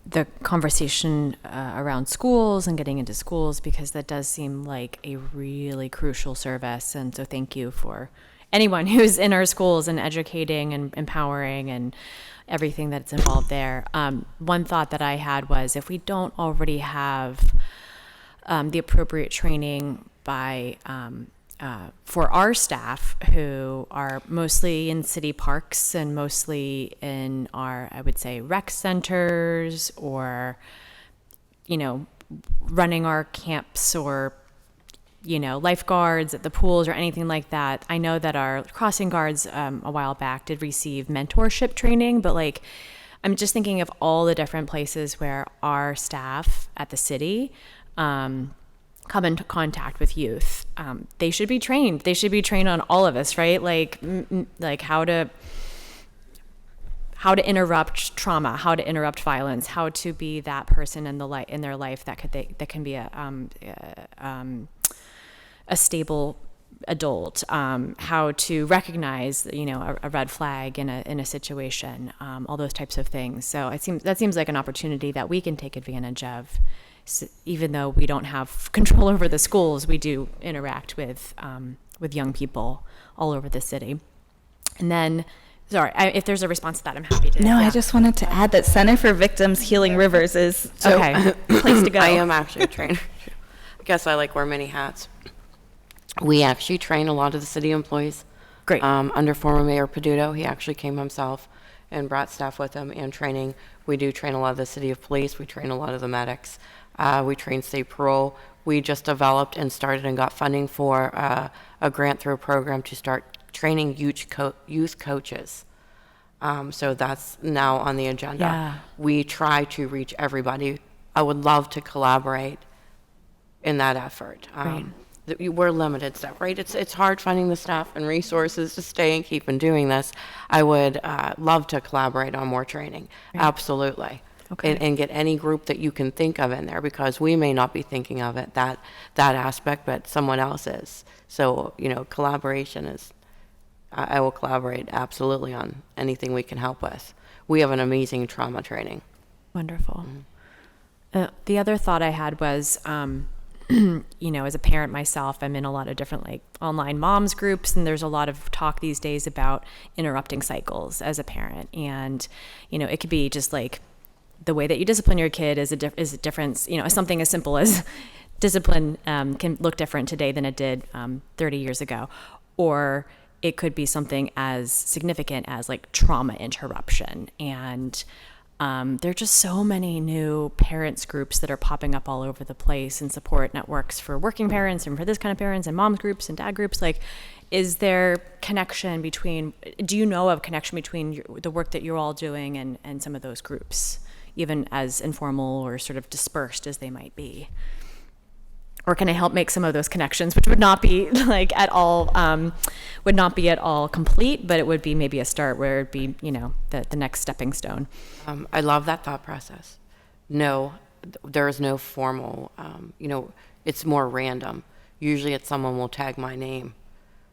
the conversation around schools and getting into schools, because that does seem like a really crucial service. And so thank you for anyone who's in our schools and educating and empowering and everything that's involved there. One thought that I had was, if we don't already have the appropriate training by for our staff, who are mostly in city parks and mostly in our, I would say, rec centers, or, running our camps, or, lifeguards at the pools or anything like that. I know that our crossing guards a while back did receive mentorship training, but I'm just thinking of all the different places where our staff at the city come into contact with youth. They should be trained. They should be trained on all of us, right? Like how to how to interrupt trauma, how to interrupt violence, how to be that person in their life that can be a stable adult, how to recognize, a red flag in a situation, all those types of things. So that seems like an opportunity that we can take advantage of. So even though we don't have control over the schools, we do interact with young people all over the city. And then, sorry, if there's a response to that, I'm happy to. No, yeah. I just wanted to add that Center for Victims Healing Rivers is a place to go. I am actually a trainer. I guess I wear many hats. We actually train a lot of the city employees. Great. Under former Mayor Peduto, he actually came himself and brought staff with him and training. We do train a lot of the city of police. We train a lot of the medics. We train state parole. We just developed and started and got funding for a grant through a program to start training youth coaches. So that's now on the agenda. Yeah. We try to reach everybody. I would love to collaborate in that effort. We're limited staff, right? It's hard finding the staff and resources to stay and keep and doing this. I would love to collaborate on more training. Right. Absolutely. Okay. And get any group that you can think of in there, because we may not be thinking of it, that aspect, but someone else is. So, collaboration is, I will collaborate absolutely on anything we can help with. We have an amazing trauma training. Wonderful. The other thought I had was, as a parent myself, I'm in a lot of different online moms groups, and there's a lot of talk these days about interrupting cycles as a parent. And, it could be just the way that you discipline your kid is a difference. Something as simple as discipline can look different today than it did 30 years ago. Or it could be something as significant as trauma interruption. And there are just so many new parents groups that are popping up all over the place, and support networks for working parents and for this kind of parents, and moms groups and dad groups. Is there connection between, do you know of connection between the work that you're all doing and some of those groups, even as informal or sort of dispersed as they might be? Or can I help make some of those connections, which would not be at all complete, but it would be maybe a start where it'd be, the next stepping stone. I love that thought process. No, there is no formal, it's more random. Usually it's someone will tag my name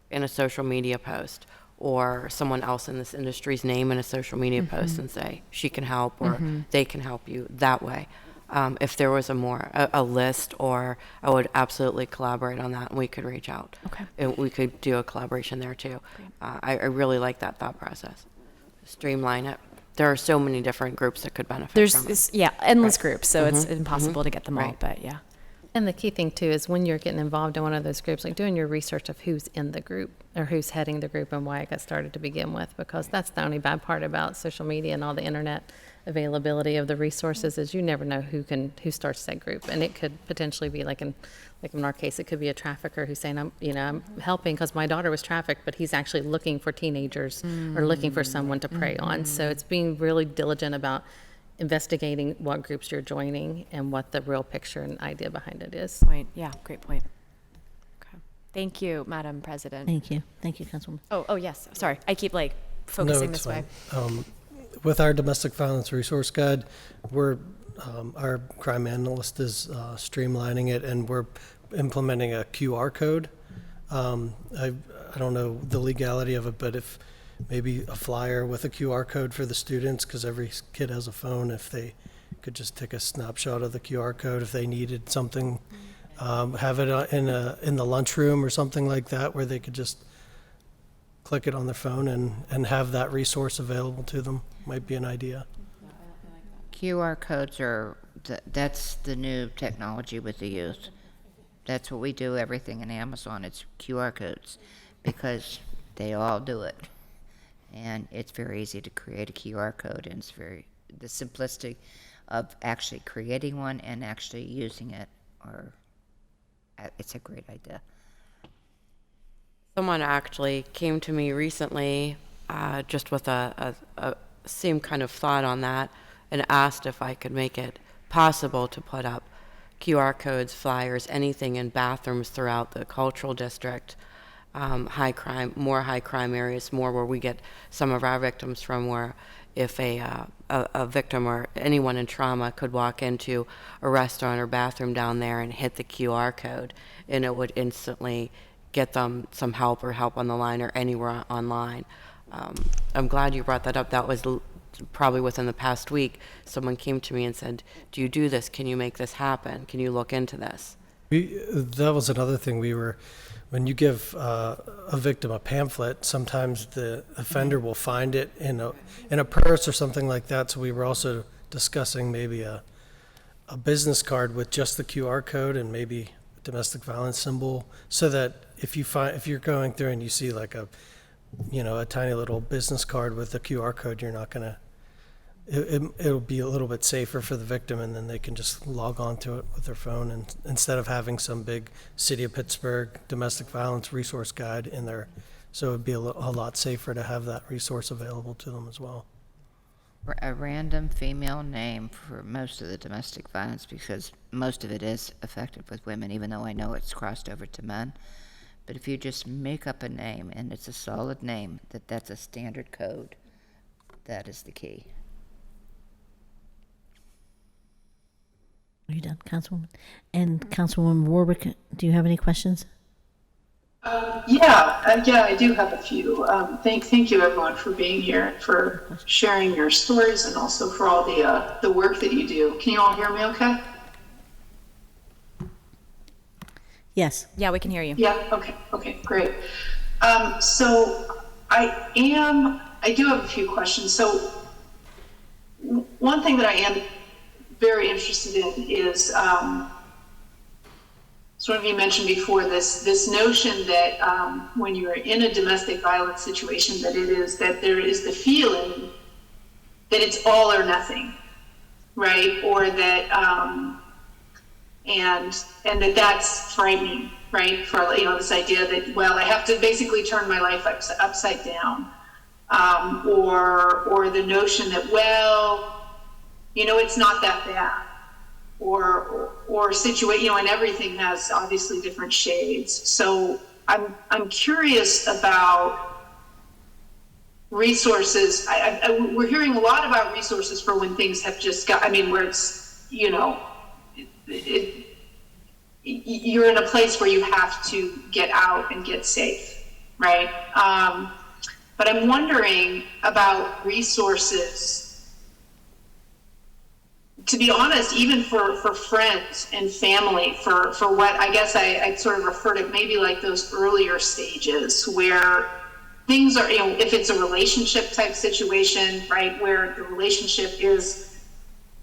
in a social media post, or someone else in this industry's name in a social media post, and say, she can help, or they can help you that way. If there was a list, or I would absolutely collaborate on that, and we could reach out. Okay. And we could do a collaboration there too. I really like that thought process. Streamline it. There are so many different groups that could benefit from it. Endless groups, so it's impossible to get them all, but yeah. And the key thing too is when you're getting involved in one of those groups, doing your research of who's in the group or who's heading the group and why it got started to begin with, because that's the only bad part about social media and all the internet availability of the resources is you never know who starts that group. And it could potentially be in our case, it could be a trafficker who's saying, I'm helping because my daughter was trafficked, but he's actually looking for teenagers or looking for someone to prey on. So it's being really diligent about investigating what groups you're joining and what the real picture and idea behind it is. Great point. Okay. Thank you, Madam President. Thank you, Councilwoman. Oh yes, sorry. I keep focusing No, it's this way. fine. With our domestic violence resource guide, our crime analyst is streamlining it, and we're implementing a QR code. I don't know the legality of it, but if maybe a flyer with a QR code for the students, because every kid has a phone, if they could just take a snapshot of the QR code if they needed something, have it in the lunchroom or something like that, where they could just click it on their phone and have that resource available to them. Might be an idea. QR codes that's the new technology with the youth. That's what we do, everything in Amazon, it's QR codes, because they all do it. And it's very easy to create a QR code, and it's the simplicity of actually creating one and actually using it, it's a great idea. Someone actually came to me recently just with a same kind of thought on that, and asked if I could make it possible to put up QR codes, flyers, anything in bathrooms throughout the cultural district, more high crime areas, more where we get some of our victims from, where if a victim or anyone in trauma could walk into a restaurant or bathroom down there and hit the QR code, and it would instantly get them some help or help on the line or anywhere online. I'm glad you brought that up. That was probably within the past week. Someone came to me and said, do you do this? Can you make this happen? Can you look into this? That was another thing when you give a victim a pamphlet, sometimes the offender will find it in a purse or something like that. So we were also discussing maybe a business card with just the QR code and maybe domestic violence symbol, so that if you're going through and you see like a tiny little business card with a QR code, you're not gonna. It'll be a little bit safer for the victim, and then they can just log on to it with their phone, and instead of having some big City of Pittsburgh domestic violence resource guide in there. So it'd be a lot safer to have that resource available to them as well. A random female name for most of the domestic violence, because most of it is effective with women, even though I know it's crossed over to men. But if you just make up a name and it's a solid name, that's a standard code, that is the key. Are you done, Councilwoman? And Councilwoman Warwick, do you have any questions? Yeah, I do have a few. Thank you everyone for being here, for sharing your stories, and also for all the work that you do. Can you all hear me okay? Yes. Yeah, we can hear you. Yeah, okay, great. So I do have a few questions. So one thing that I am very interested in is, sort of you mentioned before, this notion that when you're in a domestic violence situation, that there is the feeling that it's all or nothing, right? Or that and that's frightening, right? For this idea that, well, I have to basically turn my life upside down, or the notion that, well, it's not that bad, or situation, and everything has obviously different shades. So I'm curious about resources. We're hearing a lot about resources for when things have just got, where it's, you're in a place where you have to get out and get safe, right? But I'm wondering about resources, to be honest, even for friends and family, for what I guess I'd sort of refer to maybe like those earlier stages where things are, if it's a relationship type situation, right, where the relationship is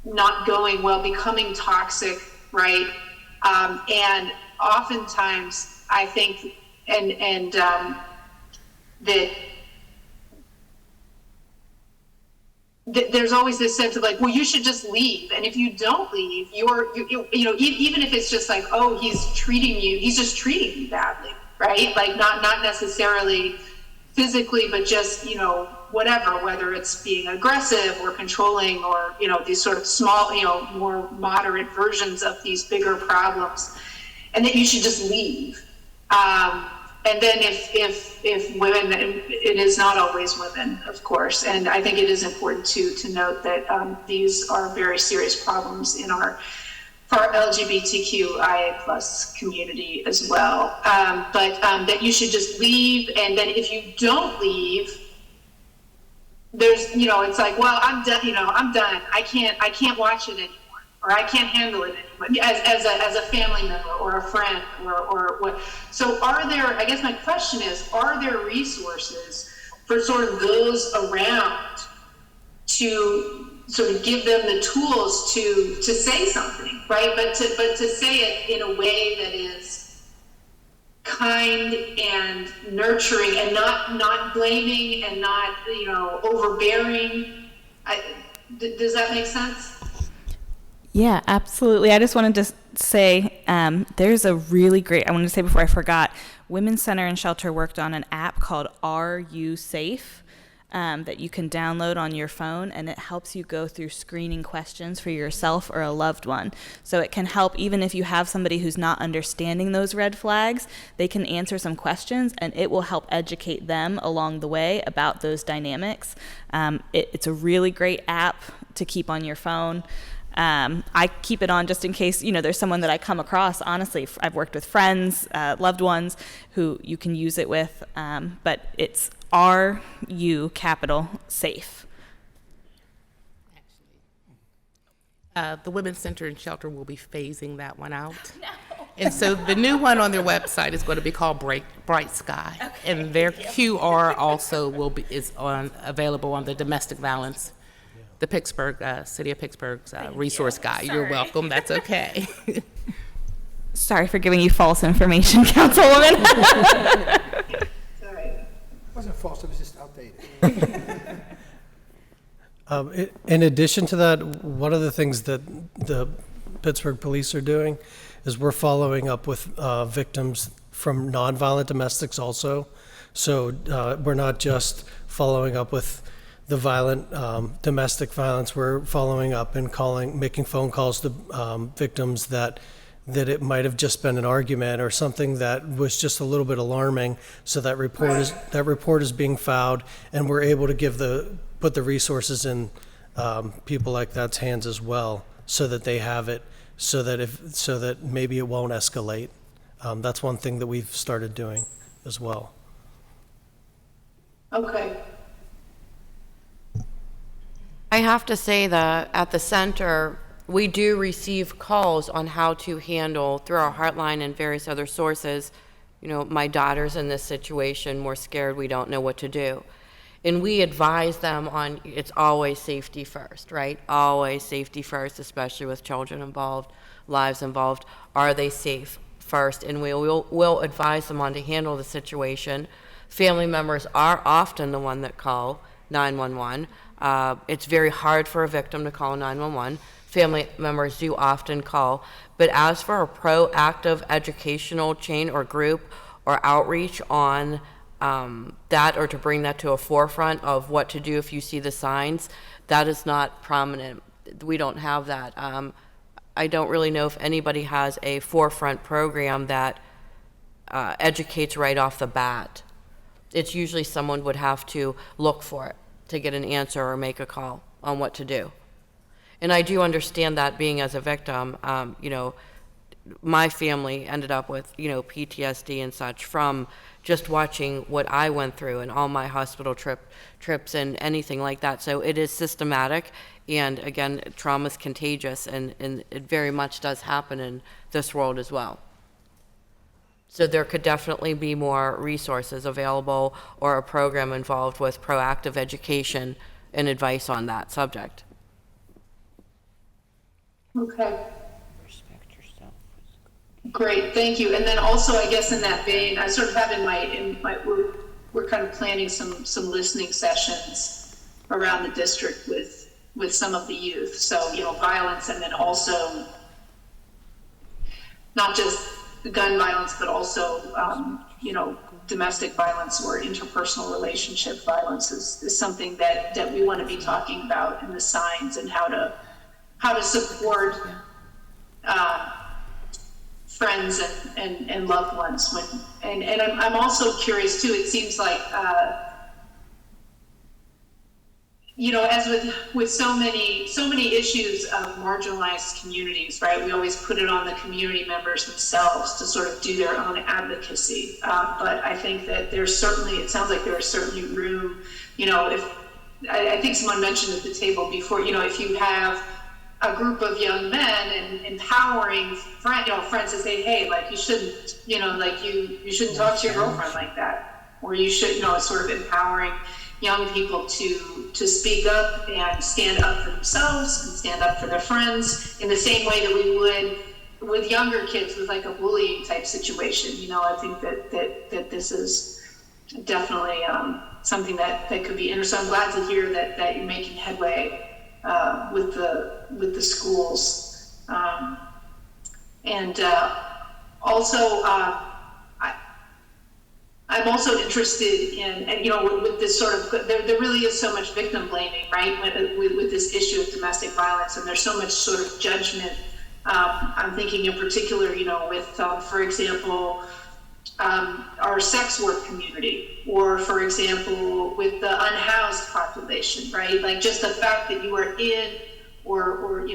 not going well, becoming toxic, right? And oftentimes I think, and that there's always this sense of like, well, you should just leave. And if you don't leave, even if it's just like, oh, he's just treating you badly, right? Like not necessarily physically, but just, whatever, whether it's being aggressive or controlling or, these sort of small, more moderate versions of these bigger problems, and that you should just leave. And then if women, it is not always women, of course, and I think it is important to note that these are very serious problems for our LGBTQIA plus community as well. But that you should just leave, and then if you don't leave, there's, it's like, well, I'm done. I'm done. I can't watch it anymore, or I can't handle it anymore, as a family member or a friend or what. So I guess my question is, are there resources for sort of those around to sort of give them the tools to say something, right? But to say it in a way that is kind and nurturing and not blaming and not, overbearing. Does that make sense? Yeah, absolutely. I just wanted to say there's a really great, I wanted to say before I forgot, Women's Center and Shelter worked on an app called Are You Safe? that you can download on your phone, and it helps you go through screening questions for yourself or a loved one. So it can help even if you have somebody who's not understanding those red flags, they can answer some questions, and it will help educate them along the way about those dynamics. It's a really great app to keep on your phone. I keep it on just in case, there's someone that I come across. Honestly, I've worked with friends, loved ones who you can use it with, but it's RU capital safe. The Women's Center and Shelter will be phasing that one out. No. And so the new one on their website is going to be called Bright Sky. Okay, and their QR also is available on the domestic violence, the Pittsburgh, City of Pittsburgh's resource guide. You're welcome. That's okay. Sorry for giving you false information, Councilwoman. It wasn't false, it was just outdated. In addition to that, one of the things that the Pittsburgh police are doing is we're following up with victims from nonviolent domestics also. So we're not just following up with the violent domestic violence. We're following up and making phone calls to victims that it might have just been an argument or something that was just a little bit alarming. So that report is being filed, and we're able to put the resources in people like that's hands as well, so that they have it, so that maybe it won't escalate. That's one thing that we've started doing as well. Okay. I have to say that at the center, we do receive calls on how to handle, through our hotline and various other sources, my daughter's in this situation, we're scared, we don't know what to do. And we advise them on, it's always safety first, right? Always safety first, especially with children involved, lives involved. Are they safe first? And we'll advise them on to handle the situation. Family members are often the one that call 911. It's very hard for a victim to call 911. Family members do often call. But as for a proactive educational chain or group or outreach on that, or to bring that to a forefront of what to do if you see the signs, that is not prominent. We don't have that. I don't really know if anybody has a forefront program that educates right off the bat. It's usually someone would have to look for it to get an answer or make a call on what to do. And I do understand that, being as a victim, my family ended up with, PTSD and such from just watching what I went through and all my hospital trips and anything like that. So it is systematic, and again, trauma is contagious, and it very much does happen in this world as well. So there could definitely be more resources available, or a program involved with proactive education and advice on that subject. Okay. Great, thank you. And then also, I guess in that vein, I sort of have we're kind of planning some listening sessions around the district with some of the youth. So, violence, and then also not just gun violence, but also, domestic violence or interpersonal relationship violence is something that we want to be talking about, and the signs, and how to support friends and loved ones and I'm also curious too. It seems like as with so many issues of marginalized communities, right? We always put it on the community members themselves to sort of do their own advocacy. But I think that it sounds like there's certainly room. I think someone mentioned at the table before. If you have a group of young men and empowering friends to say, hey, like you shouldn't, you shouldn't talk to your girlfriend like that, or you should, sort of empowering young people to speak up and stand up for themselves and stand up for their friends in the same way that we would with younger kids with like a bullying type situation. I think that this is definitely something that could be interesting. I'm glad to hear that you're making headway with the schools, and also I'm also interested in, and with this sort of, there really is so much victim blaming, right, with this issue of domestic violence, and there's so much sort of judgment. I'm thinking in particular, with, for example, our sex work community, or for example, with the unhoused population, right? Like just the fact that you are in, or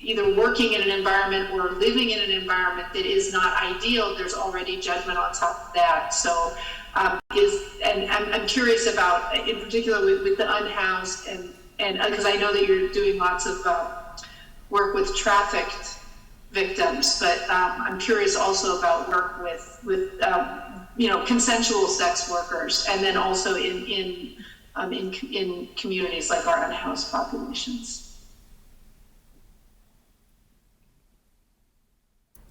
either working in an environment or living in an environment that is not ideal, there's already judgment on top of that. So and I'm curious about, in particular with the unhoused, and because I know that you're doing lots of work with trafficked victims, but I'm curious also about work with consensual sex workers, and then also in communities like our unhoused populations.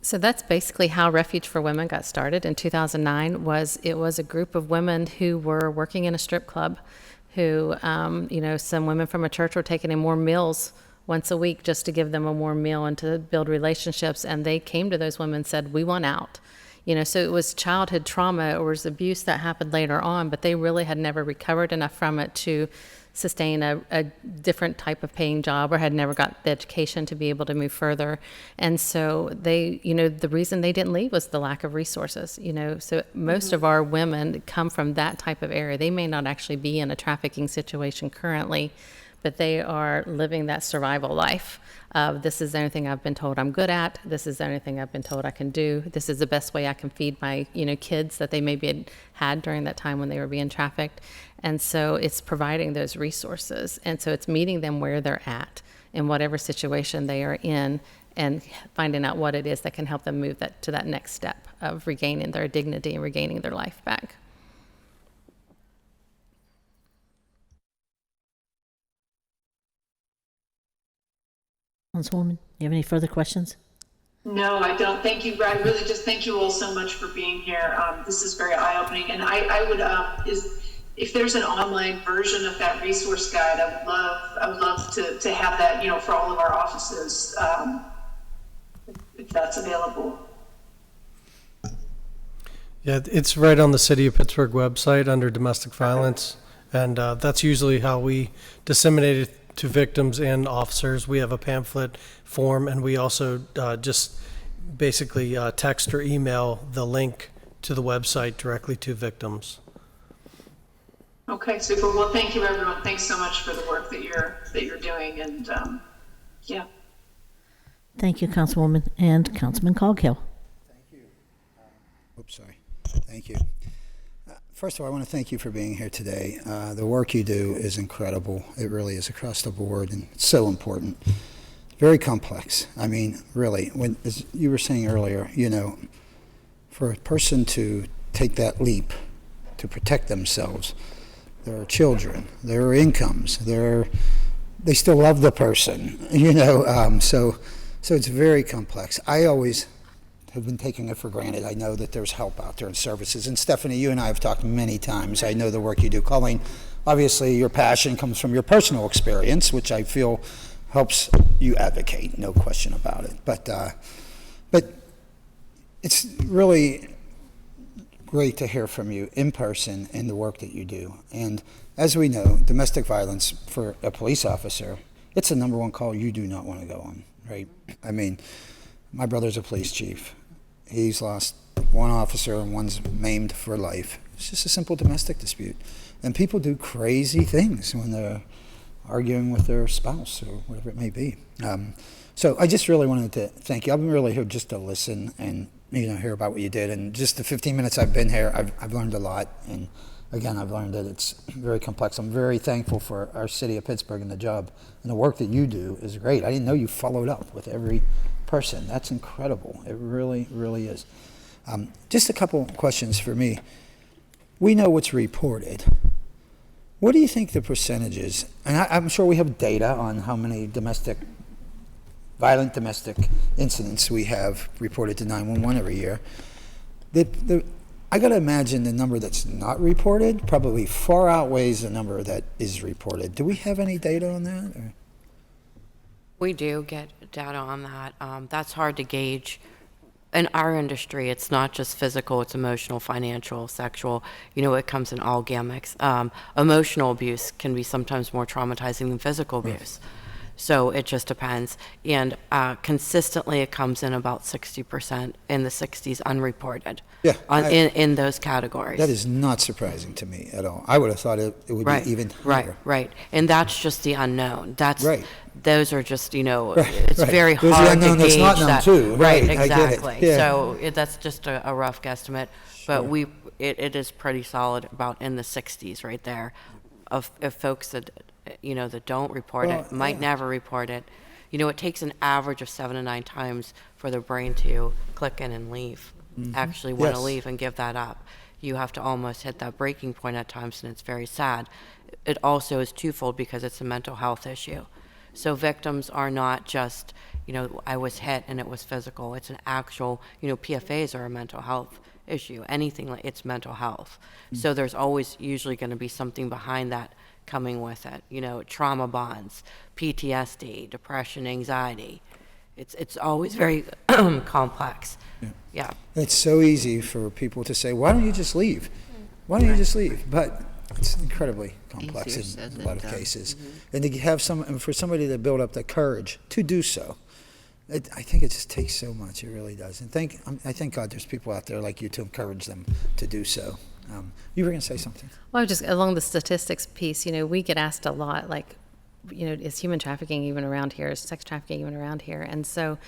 So that's basically how Refuge for Women got started in 2009. It was a group of women who were working in a strip club, who some women from a church were taking in warm meals once a week just to give them a warm meal and to build relationships. And they came to those women and said, "We want out." So it was childhood trauma, or was abuse that happened later on, but they really had never recovered enough from it to sustain a different type of paying job, or had never got the education to be able to move further. And so they, the reason they didn't leave was the lack of resources, so most of our women come from that type of area. They may not actually be in a trafficking situation currently, but they are living that survival life of, this is the only thing I've been told I'm good at, this is the only thing I've been told I can do, this is the best way I can feed my kids that they maybe had during that time when they were being trafficked. And so it's providing those resources, and so it's meeting them where they're at in whatever situation they are in, and finding out what it is that can help them move to that next step of regaining their dignity and regaining their life back. Councilwoman, you have any further questions? No, I don't. Thank you. I really just thank you all so much for being here. This is very eye-opening, and I would if there's an online version of that resource guide, I would love to have that, for all of our offices, if that's available. Yeah, it's right on the City of Pittsburgh website under domestic violence, and that's usually how we disseminate it to victims and officers. We have a pamphlet form, and we also just basically text or email the link to the website directly to victims. Okay, super. Well, thank you, everyone. Thanks so much for the work that you're doing, and yeah. Thank you, Councilwoman. And Councilman Coghill. Thank you. Oops, sorry. Thank you. First of all, I want to thank you for being here today. The work you do is incredible. It really is across the board, and it's so important. Very complex. I mean, really, as you were saying earlier, for a person to take that leap to protect themselves, there are children, there are incomes, they still love the person, so it's very complex. I always have been taking it for granted. I know that there's help out there and services. And Stephanie, you and I have talked many times. I know the work you do. Colleen, obviously your passion comes from your personal experience, which I feel helps you advocate, no question about it. But it's really great to hear from you in person and the work that you do. And as we know, domestic violence for a police officer, it's the number one call you do not want to go on, right? I mean, my brother's a police chief. He's lost one officer and one's maimed for life. It's just a simple domestic dispute. And people do crazy things when they're arguing with their spouse or whatever it may be. So I just really wanted to thank you. I've been really here just to listen and hear about what you did. And just the 15 minutes I've been here, I've learned a lot. And again, I've learned that it's very complex. I'm very thankful for our city of Pittsburgh and the job. And the work that you do is great. I didn't know you followed up with every person. That's incredible. It really, really is. Just a couple questions for me. We know what's reported. What do you think the percentage is? And I'm sure we have data on how many violent domestic incidents we have reported to 911 every year. I got to imagine the number that's not reported probably far outweighs the number that is reported. Do we have any data on that? Or? We do get data on that. That's hard to gauge in our industry, it's not just physical, it's emotional, financial, sexual. You know, it comes in all gamuts. Emotional abuse can be sometimes more traumatizing than physical abuse. So it just depends. And consistently, it comes in about 60% in the 60s unreported. Yeah, in those categories. That is not surprising to me at all. I would have thought it would Right, be even right, higher. right. And that's just the unknown. That's Right. Those are just, you know, Right, it's right. very There's the hard unknown to that's gauge not known that. too. Right, Right, I get it. exactly. Yeah. So that's just a rough guesstimate, but it is pretty solid, about in the 60s right there, of folks that, you know, that don't report Well, it, might never report it. You know, it takes an average of 7 to 9 times for the brain to click in and leave, actually want to Yes. leave and give that up. You have to almost hit that breaking point at times, and it's very sad. It also is twofold because it's a mental health issue. So victims are not just, you know, I was hit and it was physical. It's an actual, you know, PFAs are a mental health issue. Anything like it's mental health. So there's always usually going to be something behind that coming with it. You know, trauma bonds, PTSD, depression, anxiety. It's always very complex. Yeah. It's so easy for people to say, why don't you just leave? Why don't you just leave? But it's incredibly complex Easier said in a than lot of done. cases. And to have and for somebody to build up the courage to do so, I think it just takes so much. It really does. And I thank God there's people out there like you to encourage them to do so. You were going to say something? Well, just along the statistics piece, you know, we get asked a lot, like, you know, is human trafficking even around here? Is sex trafficking even around here? And so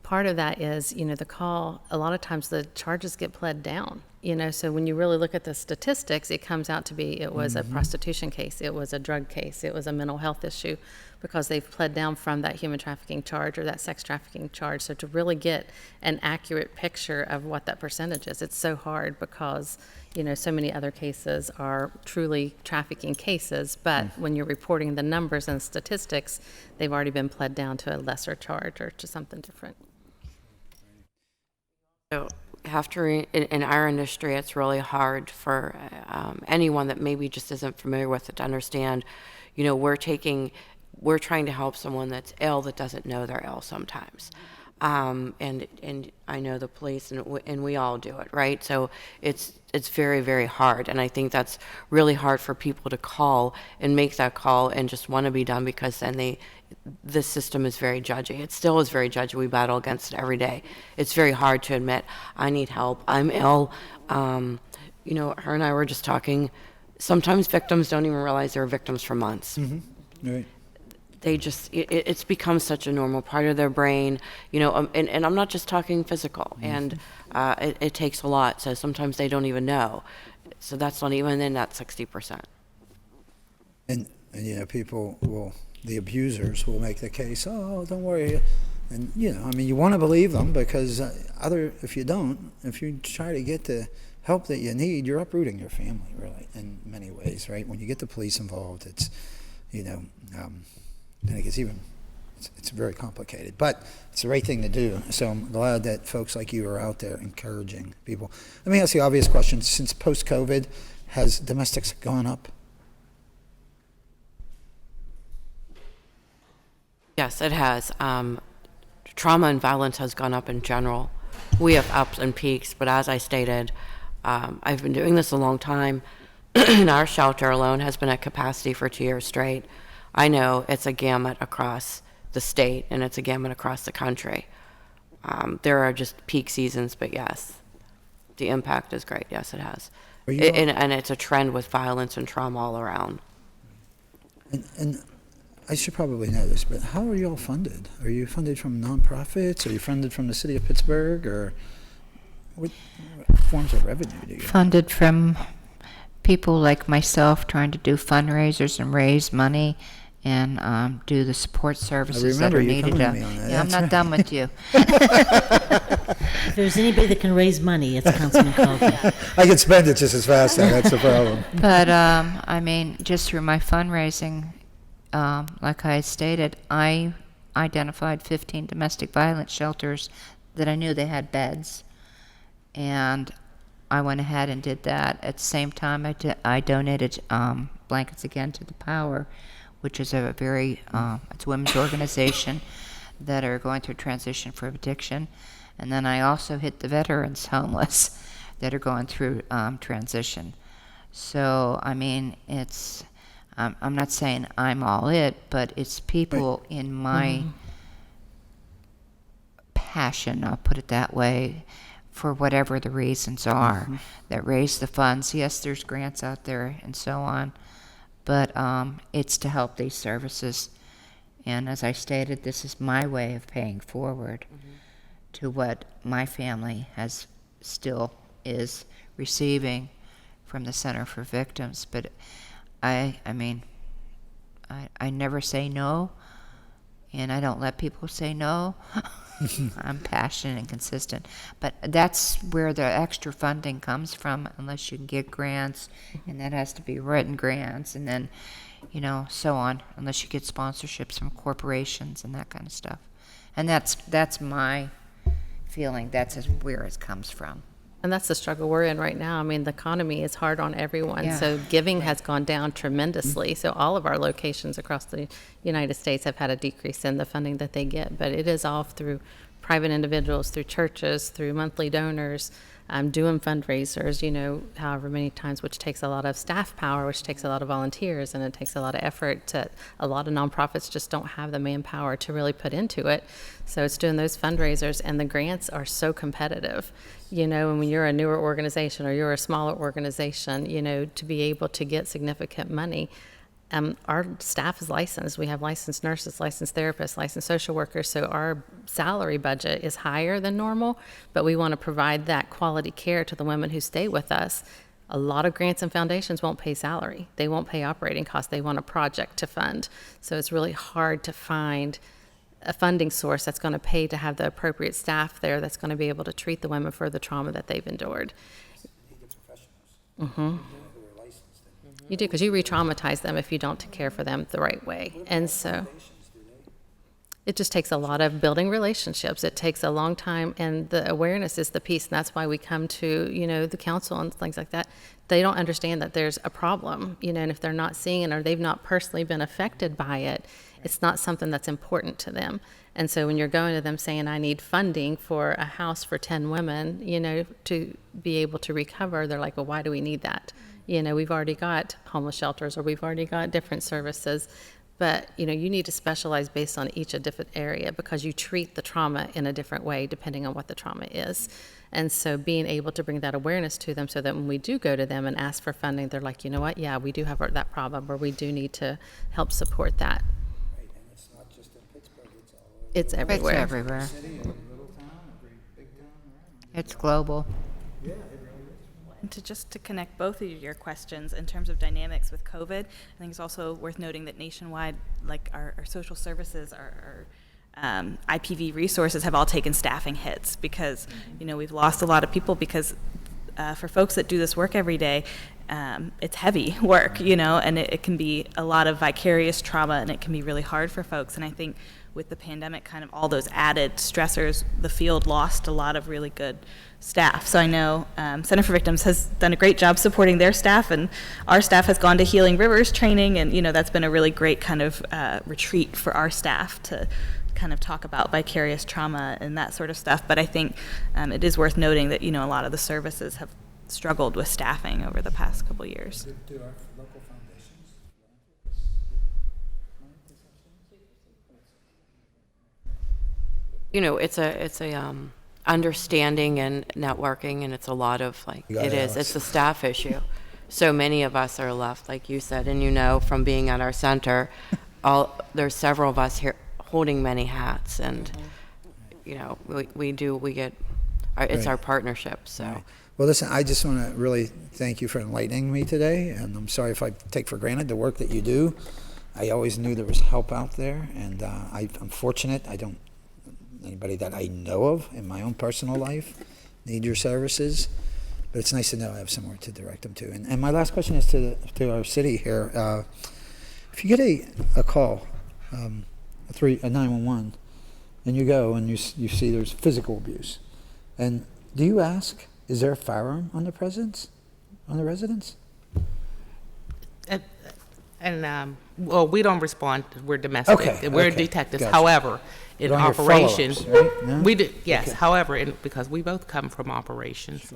part of that is, you know, the call, a lot of times the charges get pled down, you know, so when you really look at the statistics, it comes out to be it was a prostitution case, it was a drug case, it was a mental health issue, because they've pled down from that human trafficking charge or that sex trafficking charge. So to really get an accurate picture of what that percentage is, it's so hard because, you know, so many other cases are truly trafficking cases, but when you're reporting the numbers and statistics, they've already been pled down to a lesser charge or to something different. So in our industry, it's really hard for anyone that maybe just isn't familiar with it to understand, you know, we're trying to help someone that's ill that doesn't know they're ill sometimes. And I know the police and we all do it, right? So it's very, very hard. And I think that's really hard for people to call and make that call and just want to be done, because then the system is very judgy. It still is very judgy. We battle against it every day. It's very hard to admit, I need help, I'm ill. You know, her and I were just talking. Sometimes victims don't even realize they're victims for months. Right. They just, it's become such a normal part of their brain, you know, and I'm not just talking physical, and it takes a lot, so sometimes they don't even know. So that's not even in that 60%. And you know, the abusers will make the case, oh, don't worry. And, you know, I mean, you want to believe them, because if you try to get the help that you need, you're uprooting your family, really, in many ways, right? When you get the police involved, it's, you know, I think it's very complicated, but it's the right thing to do. So I'm glad that folks like you are out there encouraging people. Let me ask you the obvious question. Since post-COVID, has domestics gone up? Yes, it has. Trauma and violence has gone up in general. We have ups and peaks, but as I stated, I've been doing this a long time. And our shelter alone has been at capacity for 2 years straight. I know it's a gamut across the state, and it's a gamut across the country. There are just peak seasons, but yes, the impact is great. Yes, it has. And it's a trend with violence and trauma all around. And I should probably know this, but how are you all funded? Are you funded from nonprofits? Are you funded from the city of Pittsburgh? Or what forms of revenue do you have? Funded from people like myself trying to do fundraisers and raise money and do the support services that remember are you needed. telling me on that. Yeah, I'm That's not done with you. If there's anybody that can raise money, it's Councilman Colgan. I can spend it just as fast, though. That's the problem. But, I mean, just through my fundraising, like I stated, I identified 15 domestic violence shelters that I knew they had beds. And I went ahead and did that. At the same time, I donated blankets again to the Power, which is a very, it's a women's organization that are going through transition for addiction. And then I also hit the veterans homeless that are going through transition. So, I mean, it's, I'm not saying I'm all it, but it's people in my passion, I'll put it that way, for whatever the reasons are, that raise the funds. Yes, there's grants out there and so on, but it's to help these services. And as I stated, this is my way of paying forward to what my family has still is receiving from the Center for Victims. But I mean, I never say no, and I don't let people say no. I'm passionate and consistent. But that's where the extra funding comes from, unless you can get grants, and that has to be written grants, and then, you know, so on, unless you get sponsorships from corporations and that kind of stuff. And that's my feeling. That's where it comes from. And that's the struggle we're in right now. I mean, the economy is hard on everyone, Yeah. so giving has gone down tremendously. So all of our locations across the United States have had a decrease in the funding that they get, but it is all through private individuals, through churches, through monthly donors, doing fundraisers, you know, however many times, which takes a lot of staff power, which takes a lot of volunteers, and it takes a lot of effort. A lot of nonprofits just don't have the manpower to really put into it. So it's doing those fundraisers, and the grants are so competitive. You know, and when you're a newer organization or you're a smaller organization, you know, to be able to get significant money, our staff is licensed. We have licensed nurses, licensed therapists, licensed social workers. So our salary budget is higher than normal, but we want to provide that quality care to the women who stay with us. A lot of grants and foundations won't pay salary. They won't pay operating costs. They want a project to fund. So it's really hard to find a funding source that's going to pay to have the appropriate staff there that's going to be able to treat the women for the trauma that they've endured. You do, because you re-traumatize them if you don't take care for them the right way. And so it just takes a lot of building relationships. It takes a long time, and the awareness is the piece. And that's why we come to, you know, the council and things like that. They don't understand that there's a problem, you know, and if they're not seeing it or they've not personally been affected by it, it's not something that's important to them. And so when you're going to them saying, I need funding for a house for 10 women, you know, to be able to recover, they're like, well, why do we need that? You know, we've already got homeless shelters, or we've already got different services. But, you know, you need to specialize based on each a different area, because you treat the trauma in a different way depending on what the trauma is. And so being able to bring that awareness to them so that when we do go to them and ask for funding, they're like, you know what, yeah, we do have that problem, or we do need to help support that. Right, and it's not just in Pittsburgh, it's all over. It's everywhere. It's everywhere. City, every little town, every big town, right? It's global. Yeah, it really is. And to connect both of your questions in terms of dynamics with COVID, I think it's also worth noting that nationwide, like our social services, our IPV resources have all taken staffing hits because, you know, we've lost a lot of people because for folks that do this work every day, it's heavy work, you know, and it can be a lot of vicarious trauma, and it can be really hard for folks. And I think with the pandemic, kind of all those added stressors, the field lost a lot of really good staff. So I know Center for Victims has done a great job supporting their staff, and our staff has gone to Healing Rivers training, and, you know, that's been a really great kind of retreat for our staff to kind of talk about vicarious trauma and that sort of stuff. But I think it is worth noting that, you know, a lot of the services have struggled with staffing over the past couple years. Do our local foundations? You know, it's a understanding and networking, and it's a lot of like, You gotta it is, ask. it's a staff issue. So many of us are left, like you said, and you know, from being at our center, there's several of us here holding many hats, and, you know, it's our partnership, so. Right. Well, listen, I just want to really thank you for enlightening me today, and I'm sorry if I take for granted the work that you do. I always knew there was help out there, and I'm fortunate. Anybody that I know of in my own personal life need your services, but it's nice to know I have somewhere to direct them to. And my last question is to our city here. If you get a call, a 911, and you go and you see there's physical abuse, and do you ask, is there a firearm on the residence? And, well, we don't respond, we're domestic. Okay, We're okay, detectives. gotcha. However, in But on your operations, follow-ups, right? No? we do, yes, Okay. however, because we both come from operations,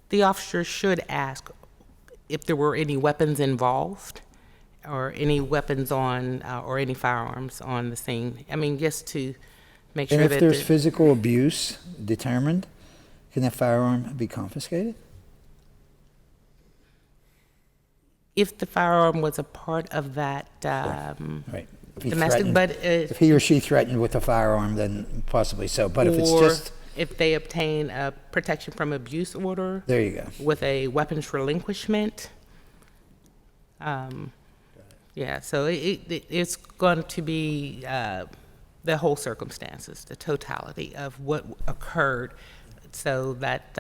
the officer should ask if there were any weapons involved or any weapons on, or any firearms on the scene. I mean, just to make sure And that. if there's the- physical abuse determined, can that firearm be confiscated? If the firearm was a part of that, Right. If he domestic, threatened- but, If he or she threatened with a firearm, then possibly so. But if it's or just, if they obtain a protection from abuse order there you go. with a weapons relinquishment. Yeah, so it's going to be the whole circumstances, the totality of what occurred, so that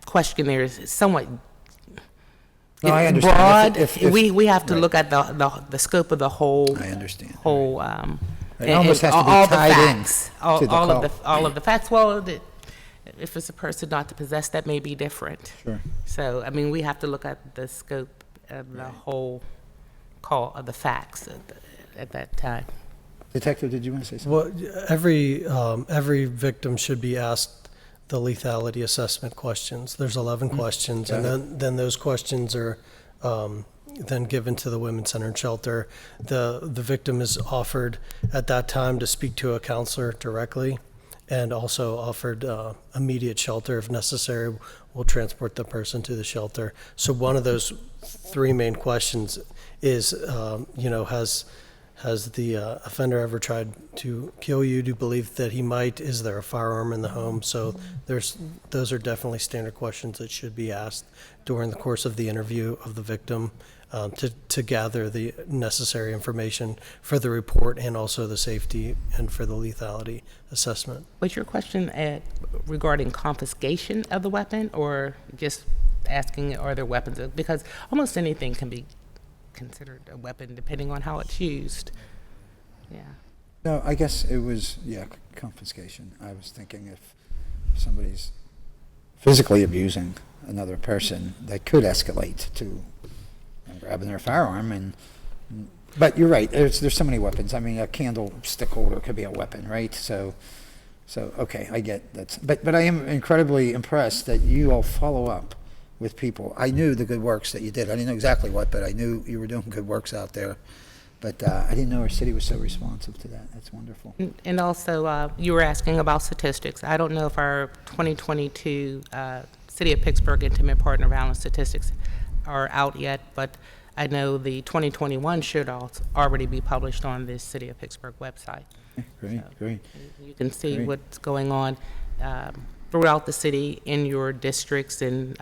question there is somewhat No, I understand. broad. If- we have to right. look at the scope of the whole. I understand. Whole. It almost has to be all the tied in facts, to all the of the call. all of the facts. Well, if it's a person not to possess, that may be different. Sure. So, I mean, we have to look at the scope of the whole call of the facts at that time. Detective, did you want to say something? Well, every victim should be asked the lethality assessment questions. There's 11 questions, and then those questions are then given to the Women's Center and Shelter. The victim is offered at that time to speak to a counselor directly, and also offered immediate shelter if necessary. We'll transport the person to the shelter. So one of those three main questions is, has the offender ever tried to kill you? Do you believe that he might? Is there a firearm in the home? So those are definitely standard questions that should be asked during the course of the interview of the victim, to gather the necessary information for the report and also the safety and for the lethality assessment. Was your question regarding confiscation of the weapon, or just asking are there weapons? Because almost anything can be considered a weapon depending on how it's used. Yeah. No, I guess it was, confiscation. I was thinking if somebody's physically abusing another person, that could escalate to grabbing their firearm. But you're right, there's so many weapons. I mean, a candlestick holder could be a weapon, right? So okay, I get that. But I am incredibly impressed that you all follow up with people. I knew the good works that you did. I didn't know exactly what, but I knew you were doing good works out there. But I didn't know our city was so responsive to that. That's wonderful. And also, you were asking about statistics. I don't know if our 2022 City of Pittsburgh Intimate Partner Violence statistics are out yet, but I know the 2021 should already be published on the City of Pittsburgh website. Great. You can see Great. what's going on throughout the city in your districts and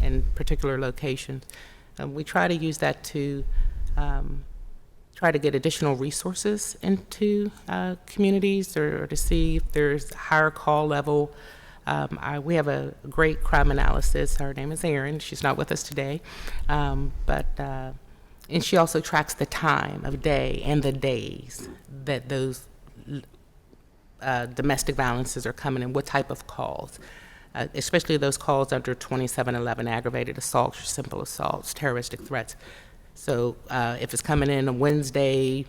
in particular locations. We try to use that to try to get additional resources into communities, or to see if there's higher call level. We have a great crime analysis. Her name is Erin. She's not with us today, and she also tracks the time of day and the days that those domestic violences are coming in, what type of calls, especially those calls under 2711, aggravated assaults or simple assaults, terroristic threats. So if it's coming in a Wednesday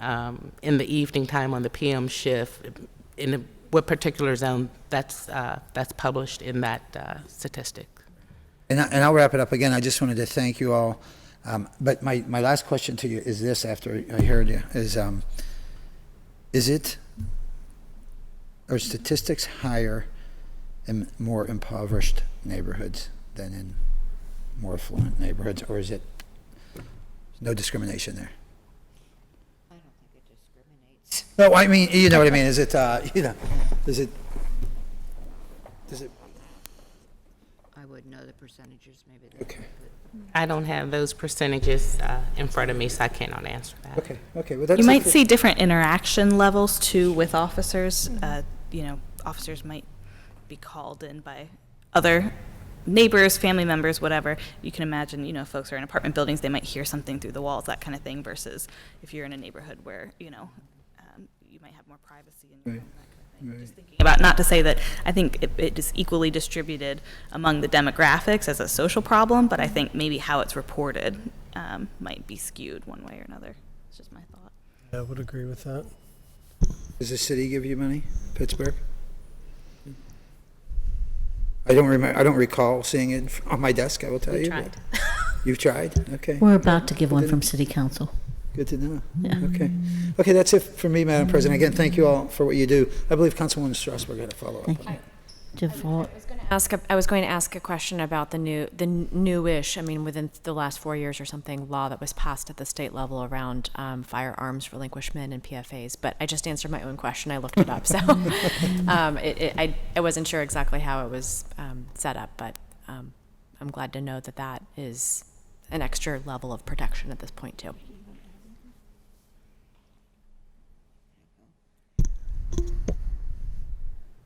in the evening time on the PM shift, in what particular zone, that's published in that statistic. And I'll wrap it up again. I just wanted to thank you all. But my last question to you is this, after I heard you, are statistics higher in more impoverished neighborhoods than in more affluent neighborhoods, or is it no discrimination there? I don't think it discriminates. No, I mean, you know what I mean. Is it, does it, I wouldn't know the percentages, maybe. okay. I don't have those percentages in front of me, so I cannot answer that. Okay, well, that's. You might okay. see different interaction levels too with officers. Officers might be called in by other neighbors, family members, whatever. You can imagine, folks are in apartment buildings, they might hear something through the walls, that kind of thing, versus if you're in a neighborhood where, you might have more privacy in your home, that kind of thing. About, not to say that I think it is equally distributed among the demographics as a social problem, but I think maybe how it's reported might be skewed one way or another. It's just my thought. I would agree with that. Does the city give you money, Pittsburgh? I don't remember. I don't recall seeing it on my desk. I will tell We you. tried. You've tried. Okay. We're about to give one from City Council. Good to know. Yeah. Okay. Okay, that's it for me, Madam President. Again, thank you all for what you do. I believe Councilwoman Strasburg had a follow-up. Thank you. Do you have a follow-up? I was going to ask a question about the newish, I mean, within the last 4 years or something, law that was passed at the state level around firearms relinquishment and PFAs. But I just answered my own question. I looked it up, so I wasn't sure exactly how it was set up, but I'm glad to know that that is an extra level of protection at this point too.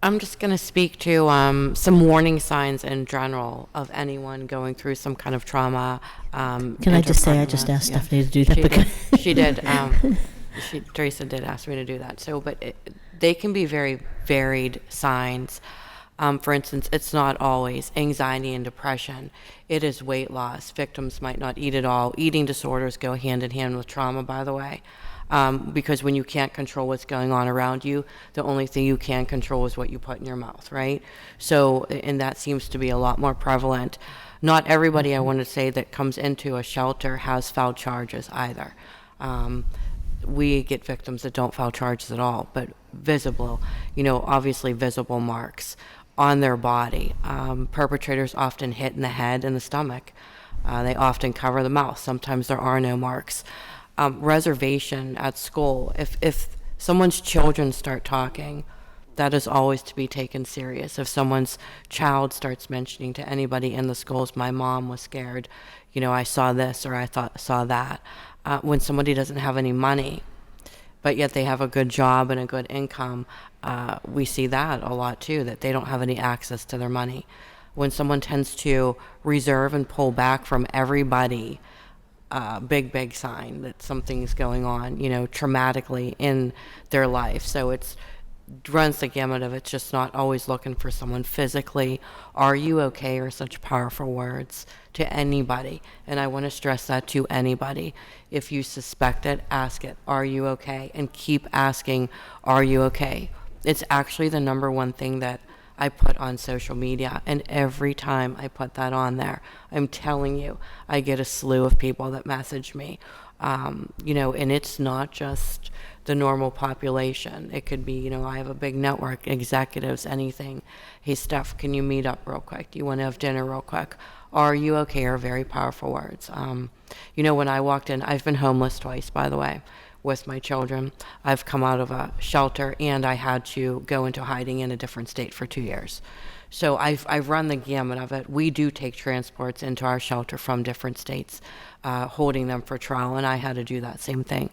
I'm just going to speak to some warning signs in general of anyone going through some kind of trauma. Can I just say, I just asked Stephanie to do that. She did. Teresa did ask me to do that. So, but they can be very varied signs. For instance, it's not always anxiety and depression. It is weight loss. Victims might not eat at all. Eating disorders go hand in hand with trauma, by the way. Because when you can't control what's going on around you, the only thing you can control is what you put in your mouth, right? So, and that seems to be a lot more prevalent. Not everybody, I want to say, that comes into a shelter has filed charges either. We get victims that don't file charges at all, but visible, obviously visible marks on their body. Perpetrators often hit in the head and the stomach. They often cover the mouth. Sometimes there are no marks. Reservation at school. If someone's children start talking, that is always to be taken serious. If someone's child starts mentioning to anybody in the schools, my mom was scared, I saw this or I saw that. When somebody doesn't have any money, but yet they have a good job and a good income, we see that a lot too, that they don't have any access to their money. When someone tends to reserve and pull back from everybody, big sign that something's going on, traumatically in their life. So it's runs the gamut of it's just not always looking for someone physically. Are you okay? Are such powerful words to anybody. And I want to stress that to anybody. If you suspect it, ask it. Are you okay? And keep asking, are you okay? It's actually the number one thing that I put on social media, and every time I put that on there, I'm telling you, I get a slew of people that message me, and it's not just the normal population. It could be, I have a big network, executives, anything. Hey, Steph, can you meet up real quick? Do you want to have dinner real quick? Are you okay? Are very powerful words. When I walked in, I've been homeless twice, by the way, with my children. I've come out of a shelter and I had to go into hiding in a different state for 2 years. So I've run the gamut of it. We do take transports into our shelter from different states, holding them for trial, and I had to do that same thing.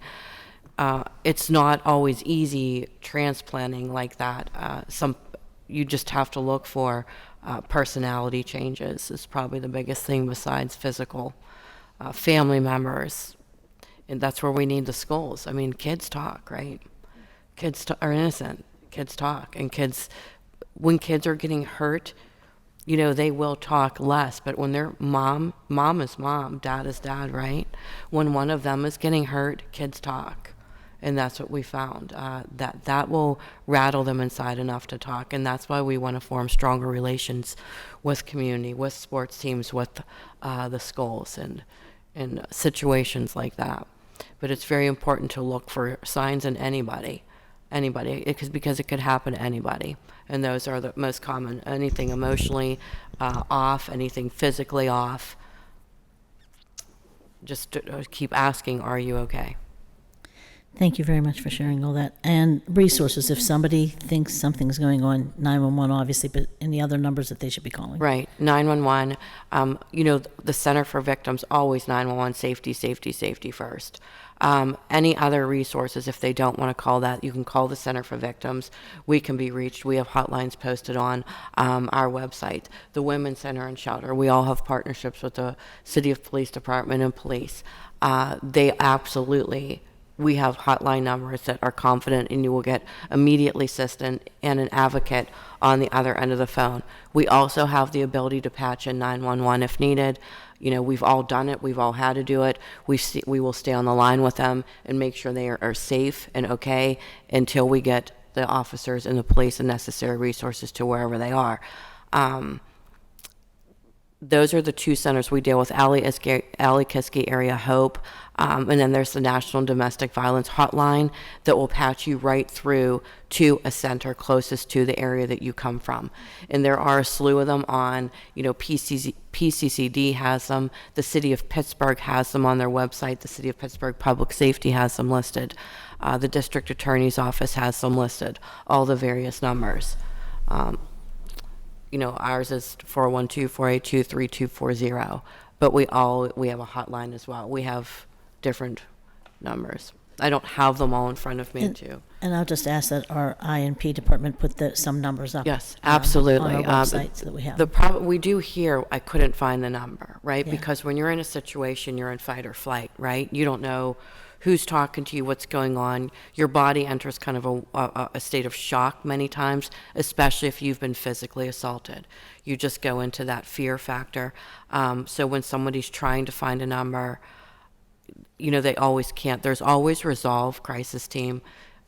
It's not always easy transplanting like that. You just have to look for personality changes is probably the biggest thing besides physical. Family members, and that's where we need the schools. I mean, kids talk, right? Kids are innocent. Kids talk. And when kids are getting hurt, they will talk less. But when they're mom is mom, dad is dad, right? When one of them is getting hurt, kids talk. And that's what we found. That will rattle them inside enough to talk. And that's why we want to form stronger relations with community, with sports teams, with the schools, and in situations like that. But it's very important to look for signs in anybody, because it could happen to anybody. And those are the most common. Anything emotionally off, anything physically off. Just keep asking, are you okay? Thank you very much for sharing all that. And resources, if somebody thinks something's going on, 911 obviously, but any other numbers that they should be calling? Right, 911. The Center for Victims, always 911, safety first. Any other resources, if they don't want to call that, you can call the Center for Victims. We can be reached. We have hotlines posted on our website. The Women's Center and Shelter, we all have partnerships with the City of Police Department and police. They absolutely we have hotline numbers that are confident, and you will get immediately assistant and an advocate on the other end of the phone. We also have the ability to patch in 911 if needed. You know, we've all done it. We've all had to do it. We will stay on the line with them and make sure they are safe and okay until we get the officers and the police and necessary resources to wherever they are. Those are the two centers we deal with, Ali Kiski Area Hope, and then there's the National Domestic Violence Hotline that will patch you right through to a center closest to the area that you come from. And there are a slew of them on, you know, PCCD has them, the City of Pittsburgh has them on their website, the City of Pittsburgh Public Safety has them listed, the District Attorney's Office has them listed, all the various numbers. You know, ours is 412-482-3240, but we have a hotline as well. We have different numbers. I don't have them all in front of me, too. And I'll just ask that our INP department put some numbers up. Yes, absolutely. On our website so that we have. The problem we do here, I couldn't find the number, right? Yeah. Because when you're in a situation, you're in fight or flight, right? You don't know who's talking to you, what's going on. Your body enters kind of a state of shock many times, especially if you've been physically assaulted. You just go into that fear factor. So when somebody's trying to find a number, you know, they always can't. There's always Resolve crisis team.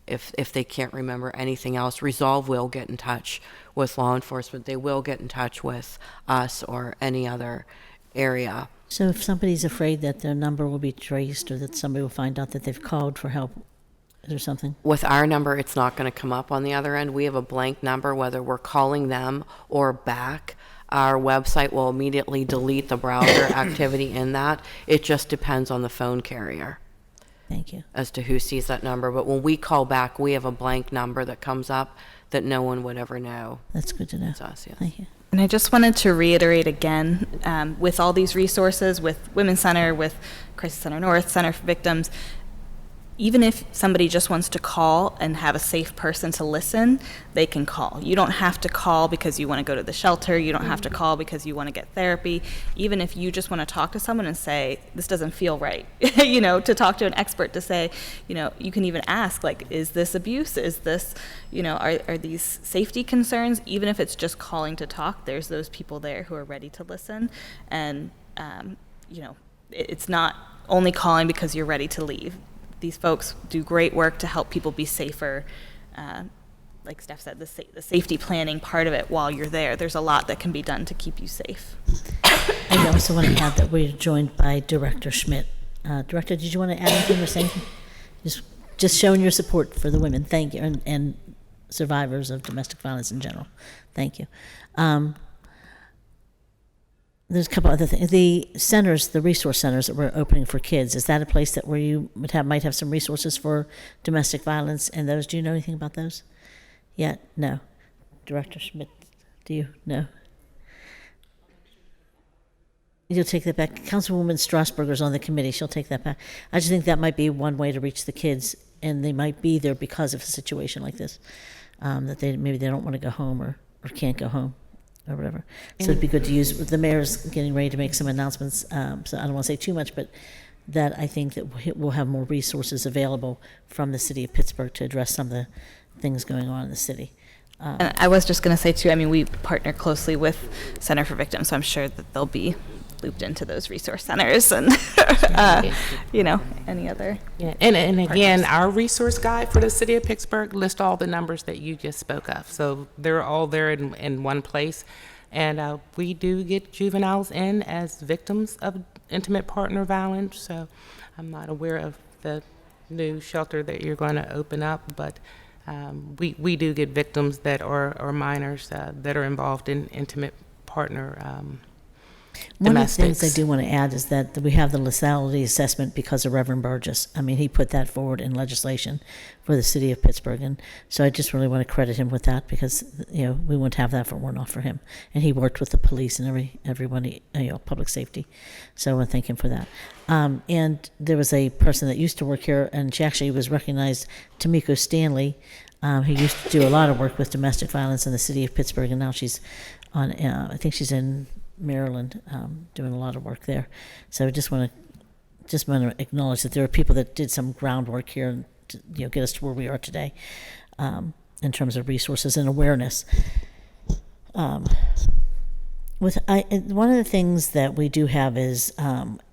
If they can't remember anything else, Resolve will get in touch with law enforcement. They will get in touch with us or any other area. So if somebody's afraid that their number will be traced or that somebody will find out that they've called for help, is there something? With our number, it's not going to come up on the other end. We have a blank number, whether we're calling them or back. Our website will immediately delete the browser activity in that. It just depends on the phone carrier. Thank you. As to who sees that number. But when we call back, we have a blank number that comes up that no one would ever know. That's good to know. It's us, yes. Thank you. And I just wanted to reiterate again, with all these resources, with Women's Center, with Crisis Center North, Center for Victims, even if somebody just wants to call and have a safe person to listen, they can call. You don't have to call because you want to go to the shelter. You don't have to call because you want to get therapy. Even if you just want to talk to someone and say, this doesn't feel right, you know, to talk to an expert to say, you know, you can even ask, like, is this abuse? Is this, you know, are these safety concerns? Even if it's just calling to talk, there's those people there who are ready to listen. And, you know, it's not only calling because you're ready to leave. These folks do great work to help people be safer. Like Steph said, the safety planning part of it while you're there, there's a lot that can be done to keep you safe. I also want to add that we're joined by Director Schmidt. Director, did you want to add anything or say anything? Just showing your support for the women. Thank you. And survivors of domestic violence in general. Thank you. There's a couple other things. The centers, the resource centers that we're opening for kids, is that a place that where you might have some resources for domestic violence and those? Do you know anything about those yet? No. Director Schmidt, do you know? You'll take that back. Councilwoman Strasburger's on the committee. She'll take that back. I just think that might be one way to reach the kids, and they might be there because of a situation like this, that maybe they don't want to go home or can't go home. Or whatever. So it'd be good to use. The mayor's getting ready to make some announcements, so I don't want to say too much, but that I think that we'll have more resources available from the city of Pittsburgh to address some of the things going on in the city. And I was just going to say, too, I mean, we partner closely with Center for Victims, so I'm sure that they'll be looped into those resource centers and, you know, any other. Yeah. And again, our resource guide for the city of Pittsburgh lists all the numbers that you just spoke of. So they're all there in one place. And we do get juveniles in as victims of intimate partner violence. So I'm not aware of the new shelter that you're going to open up, but we do get victims that are minors that are involved in intimate partner One of the things I do want to add is that we have the lethality assessment because of Reverend Burgess. I mean, he put that forward in legislation for the city of Pittsburgh, and so I just really want to credit him with that because, you know, we wouldn't have that if it were not for him. And he worked with the police and everybody, you know, public safety. So I want to thank him for that. And there was a person that used to work here, and she actually was recognized, Tamiko Stanley, who used to do a lot of work with domestic violence in the city of Pittsburgh, and now she's on, I think she's in Maryland, doing a lot of work there. So I just want to just want to acknowledge that there are people that did some groundwork here and to, get us to where we are today, in terms of resources and awareness. One of the things that we do have is,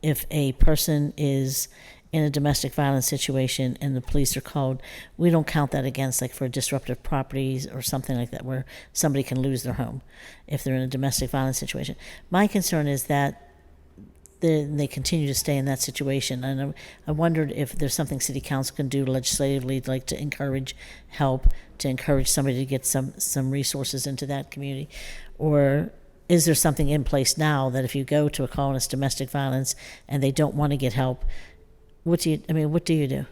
if a person is in a domestic violence situation and the police are called, we don't count that against, like, for disruptive properties or something like that, where somebody can lose their home if they're in a domestic violence situation. My concern is that they continue to stay in that situation, and I wondered if there's something City Council can do legislatively, like to encourage help, to encourage somebody to get some resources into that community, or is there something in place now that if you go to a call and it's domestic violence and they don't want to get help, what do you do?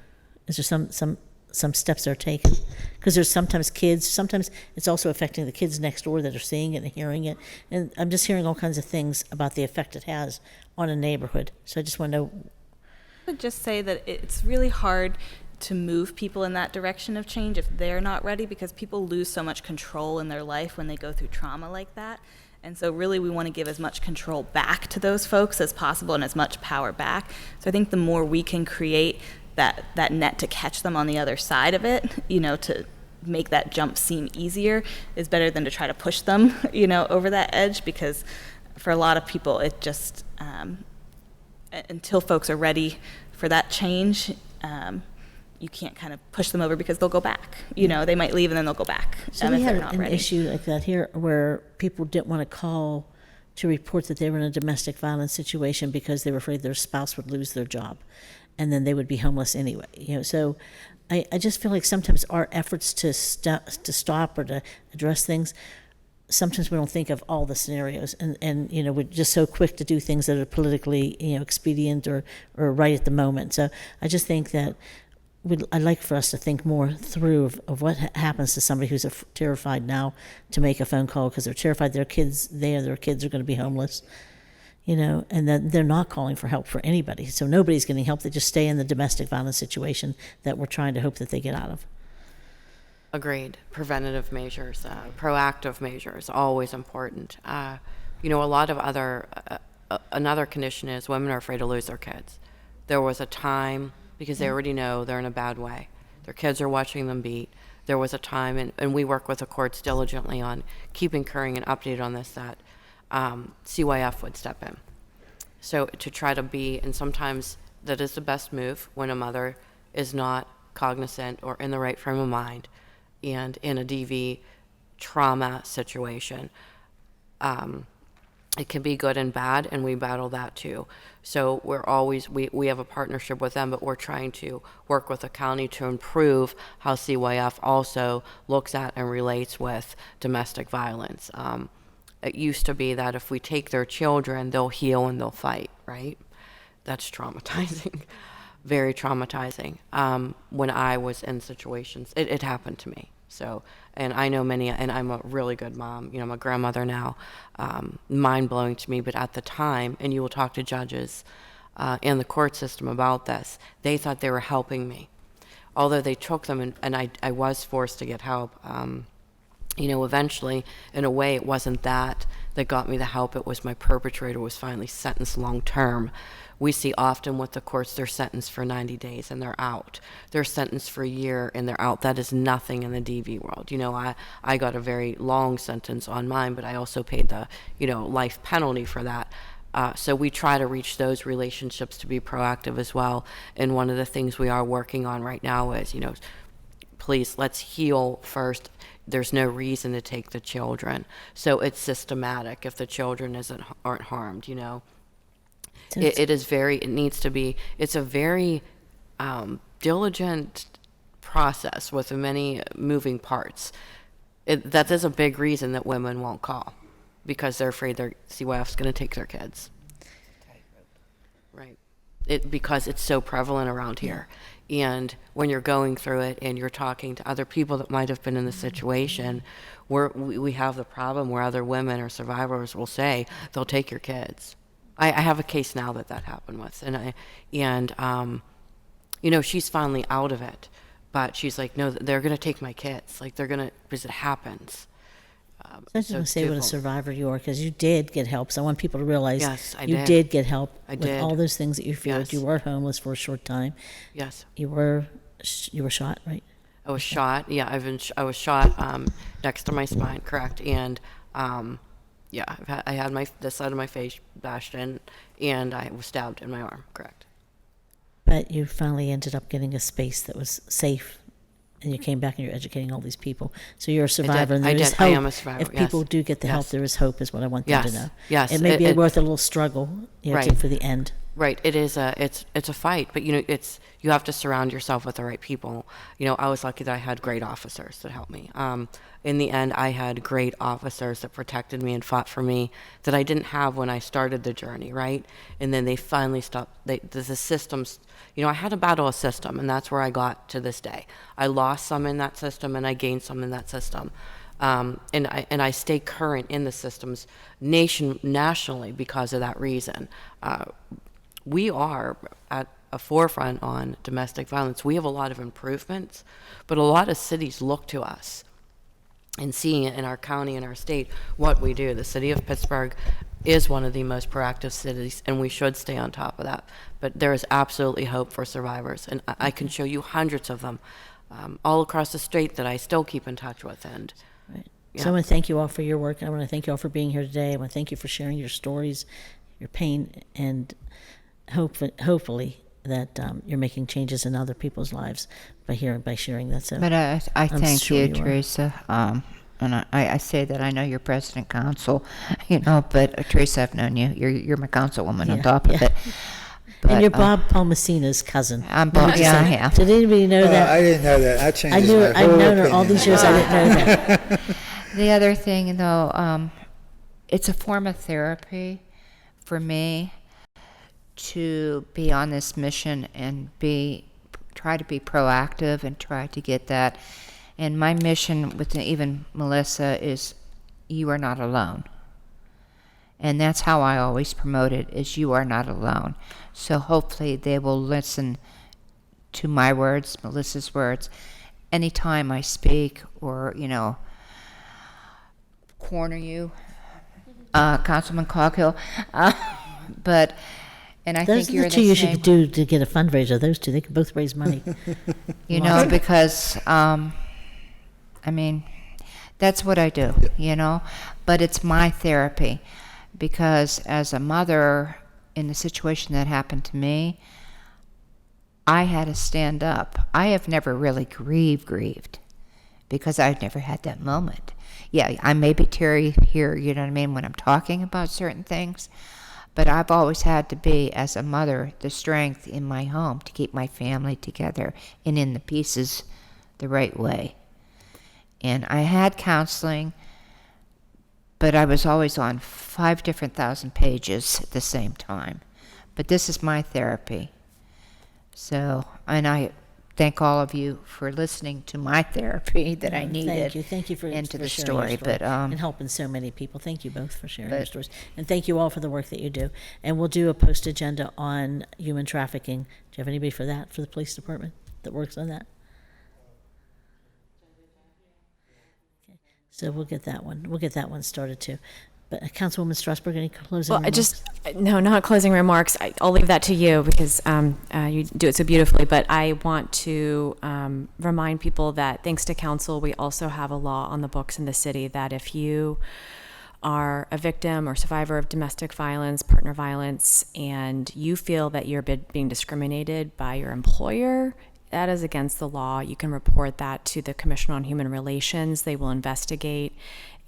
Is there some steps that are taken? Because there's sometimes it's also affecting the kids next door that are seeing it and hearing it. And I'm just hearing all kinds of things about the effect it has on a neighborhood. So I just want to know. I would just say that it's really hard to move people in that direction of change if they're not ready, because people lose so much control in their life when they go through trauma like that. And so really we want to give as much control back to those folks as possible and as much power back. So I think the more we can create that net to catch them on the other side of it, to make that jump seem easier, is better than to try to push them, over that edge, because for a lot of people it just, until folks are ready for that change, you can't kind of push them over, because they'll go back. They might leave and then they'll go back. So we if had they're not an ready. issue like that here where people didn't want to call to report that they were in a domestic violence situation because they were afraid their spouse would lose their job, and then they would be homeless anyway. So I just feel like sometimes our efforts to stop or to address things, sometimes we don't think of all the scenarios, and we're just so quick to do things that are politically expedient or right at the moment. So I just think that I'd like for us to think more through of what happens to somebody who's terrified now to make a phone call because they're terrified their kids are going to be homeless, and then they're not calling for help for anybody. So nobody's getting help. They just stay in the domestic violence situation that we're trying to hope that they get out of. Agreed. Preventative measures, proactive measures, always important. A lot of another condition is women are afraid to lose their kids. There was a time, because they already know they're in a bad way. Their kids are watching them beat. There was a time, and we work with the courts diligently on keeping current and updated on this, that CYF would step in. So to try to be, and sometimes that is the best move when a mother is not cognizant or in the right frame of mind and in a DV trauma situation. It can be good and bad, and we battle that too. So we're always, we have a partnership with them, but we're trying to work with the county to improve how CYF also looks at and relates with domestic violence. It used to be that if we take their children, they'll heal and they'll fight, right? That's traumatizing, very traumatizing. When I was in situations, it happened to me. So, and I know many, and I'm a really good mom, I'm a grandmother now, mind-blowing to me, but at the time, and you will talk to judges in the court system about this, they thought they were helping me. Although they took them, and I was forced to get help. Eventually, in a way, it wasn't that got me the help, it was my perpetrator was finally sentenced long-term. We see often with the courts, they're sentenced for 90 days and they're out. They're sentenced for a year and they're out. That is nothing in the DV world. I got a very long sentence on mine, but I also paid the, life penalty for that. So we try to reach those relationships to be proactive as well. And one of the things we are working on right now is, please, let's heal first. There's no reason to take the children. So it's systematic if the children aren't harmed, It's a very diligent process with many moving parts. That is a big reason that women won't call, because they're afraid their CYF's going to take their kids. Right. Because it's so prevalent around here. And when you're going through it and you're talking to other people that might have been in the situation, we have the problem where other women or survivors will say, they'll take your kids. I have a case now that happened with, and she's finally out of it, but she's like, no, they're going to take my kids. Like, they're going to, because it happens. I just want to say what a survivor you are, because you did get help. So I want people to realize Yes, I you did. did get help I with did. all those things that you feared. Yes. You were homeless for a short time. Yes. You were shot, right? I was shot. Yeah, I was shot next to my spine, correct. And yeah, I had this side of my face bashed in, and I was stabbed in my arm, correct. But you finally ended up getting a space that was safe, and you came back and you're educating all these people. So you're a survivor, and there is hope. I am a survivor, If people yes. do get the help, Yes. there is hope, is what I want them to Yes, know. yes. It may be It- worth a little struggle, Right. for the end. Right. It is it's a fight, but you have to surround yourself with the right people. I was lucky that I had great officers that helped me. In the end, I had great officers that protected me and fought for me that I didn't have when I started the journey, right? And then they finally stopped. The systems, I had to battle a system, and that's where I got to this day. I lost some in that system, and I gained some in that system. And I stay current in the systems nationally because of that reason. We are at a forefront on domestic violence. We have a lot of improvements, but a lot of cities look to us and seeing it in our county and our state, what we do. The city of Pittsburgh is one of the most proactive cities, and we should stay on top of that. But there is absolutely hope for survivors, and I can show you hundreds of them all across the state that I still keep in touch with. And Right. Yeah. So I want to thank you all for your work. I want to thank you all for being here today. I want to thank you for sharing your stories, your pain, and hopefully that you're making changes in other people's lives by sharing that. So, But I I'm thank sure you, you are. Teresa. And I say that I know you're president council, but Teresa, I've known you. You're my councilwoman on Yeah, top of yeah. it. And you're But, Bob Palmasina's cousin. I'm Let me Bob- just yeah, say, I am. Did anybody know that? I didn't know that. That changes my I've whole known her all opinion. these years. I didn't know that. The other thing, though, it's a form of therapy for me to be on this mission and try to be proactive and try to get that. And my mission with even Melissa is you are not alone. And that's how I always promote it, is you are not alone. So hopefully they will listen to my words, Melissa's words, anytime I speak or, corner you, Councilman Coghill. And I Those think are you're the two the you same. should do to get a fundraiser. Those two, they can both raise money. Because, that's what I do, But it's my therapy. Because as a mother, in the situation that happened to me, I had to stand up. I have never really grieved, because I've never had that moment. Yeah, I may be teary here, when I'm talking about certain things, but I've always had to be, as a mother, the strength in my home to keep my family together and in the pieces the right way. And I had counseling, but I was always on 5 different 1,000 pages at the same time. But this is my therapy. So, and I thank all of you for listening to my therapy that I needed. Thank you for into for the sharing story. your story But and helping so many people. Thank you both for sharing your but- stories, and thank you all for the work that you do. And we'll do a post agenda on human trafficking. Do you have anybody for that for the police department that works on that? Okay, so we'll get that one. We'll get that one started too. But Councilwoman Strasburg, any closing Well, remarks? no, not closing remarks. I'll leave that to you because you do it so beautifully. But I want to remind people that thanks to council, we also have a law on the books in the city that if you are a victim or survivor of domestic violence, partner violence, and you feel that you're being discriminated by your employer, that is against the law. You can report that to the Commission on Human Relations. They will investigate.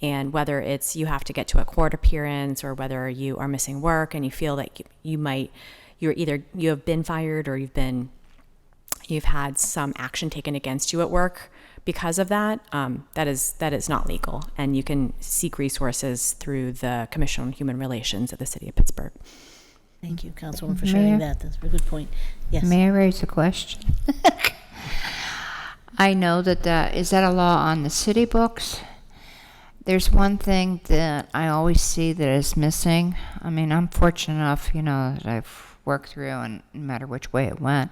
And whether it's you have to get to a court appearance or whether you are missing work and you feel that you have been fired or you've had some action taken against you at work because of that, that is not legal. And you can seek resources through the Commission on Human Relations of the City of Pittsburgh. Thank you, Councilwoman, for sharing Mayor? that. That's a very good point. Yes. May I raise a question? I know that is that a law on the city books? There's one thing that I always see that is missing. I'm fortunate enough, that I've worked through, and no matter which way it went,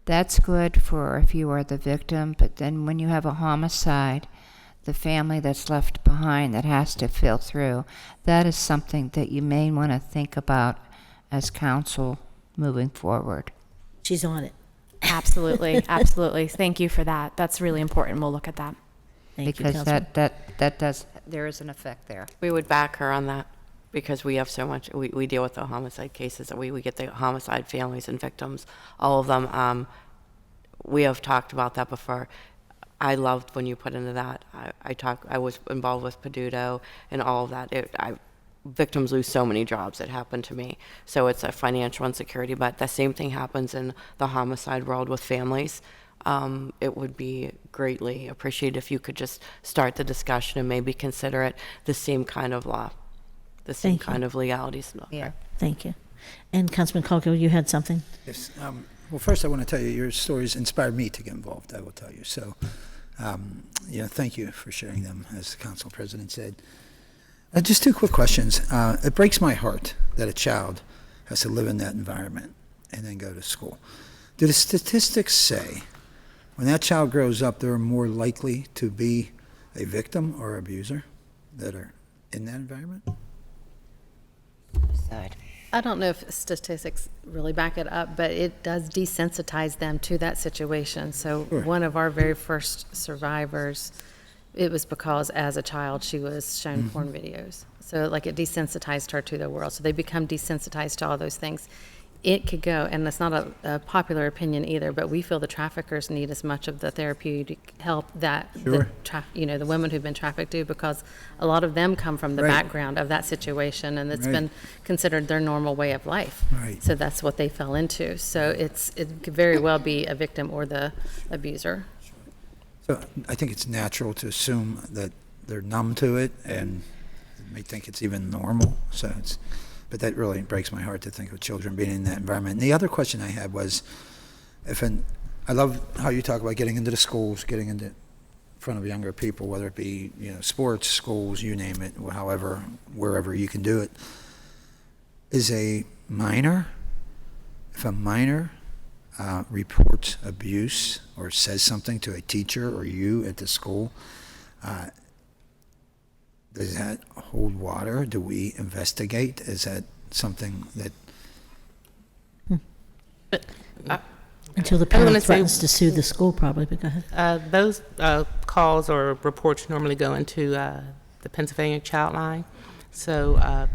that's good for if you are the victim. But then when you have a homicide, the family that's left behind that has to fill through, that is something that you may want to think about as council moving forward. She's on it. Absolutely, absolutely. Thank you for that. That's really important. We'll look at that. Thank you, Because Councilman. there is an effect there. We would back her on that because we have so much, we deal with the homicide cases, we get the homicide families and victims, all of them. We have talked about that before. I loved when you put into that. I was involved with Peduto and all of that. Victims lose so many jobs. It happened to me. So it's a financial insecurity, but the same thing happens in the homicide world with families. It would be greatly appreciated if you could just start the discussion and maybe consider it the same kind of law, the same Thank you. kind of legalities. Yeah. Thank you. And Councilman Coghill, you had something? Yes. Well, first I want to tell you, your stories inspired me to get involved, I will tell you. So, thank you for sharing them, as the council president said. Just two quick questions. It breaks my heart that a child has to live in that environment and then go to school. Do the statistics say when that child grows up, they're more likely to be a victim or abuser that are in that environment? I don't know if statistics really back it up, but it does desensitize them to that situation. So Sure. one of our very first survivors, it was because as a child she was shown porn videos. So like it desensitized her to the world. So they become desensitized to all those things. It could go, and that's not a popular opinion either, but we feel the traffickers need as much of the therapeutic help that Sure. the women who've been trafficked do, because a lot very come from the Right. background of that situation, and it's Right. been considered their normal way of life. Right. So that's what they fell into. So it could very well be a victim or the abuser. So I think it's natural to assume that they're numb to it and may think it's even normal. But that really breaks my heart to think of children being in that environment. And the other question I had was, I love how you talk about getting into the schools, getting into front of younger people, whether it be sports, schools, you name it, however, wherever you can do it. If a minor reports abuse or says something to a teacher or you at the school, does that hold water? Do we investigate? Is that something that... Until the I was gonna parent say- threatens to sue the school, probably, but go ahead. Those calls or reports normally go into the Pennsylvania Child Line. So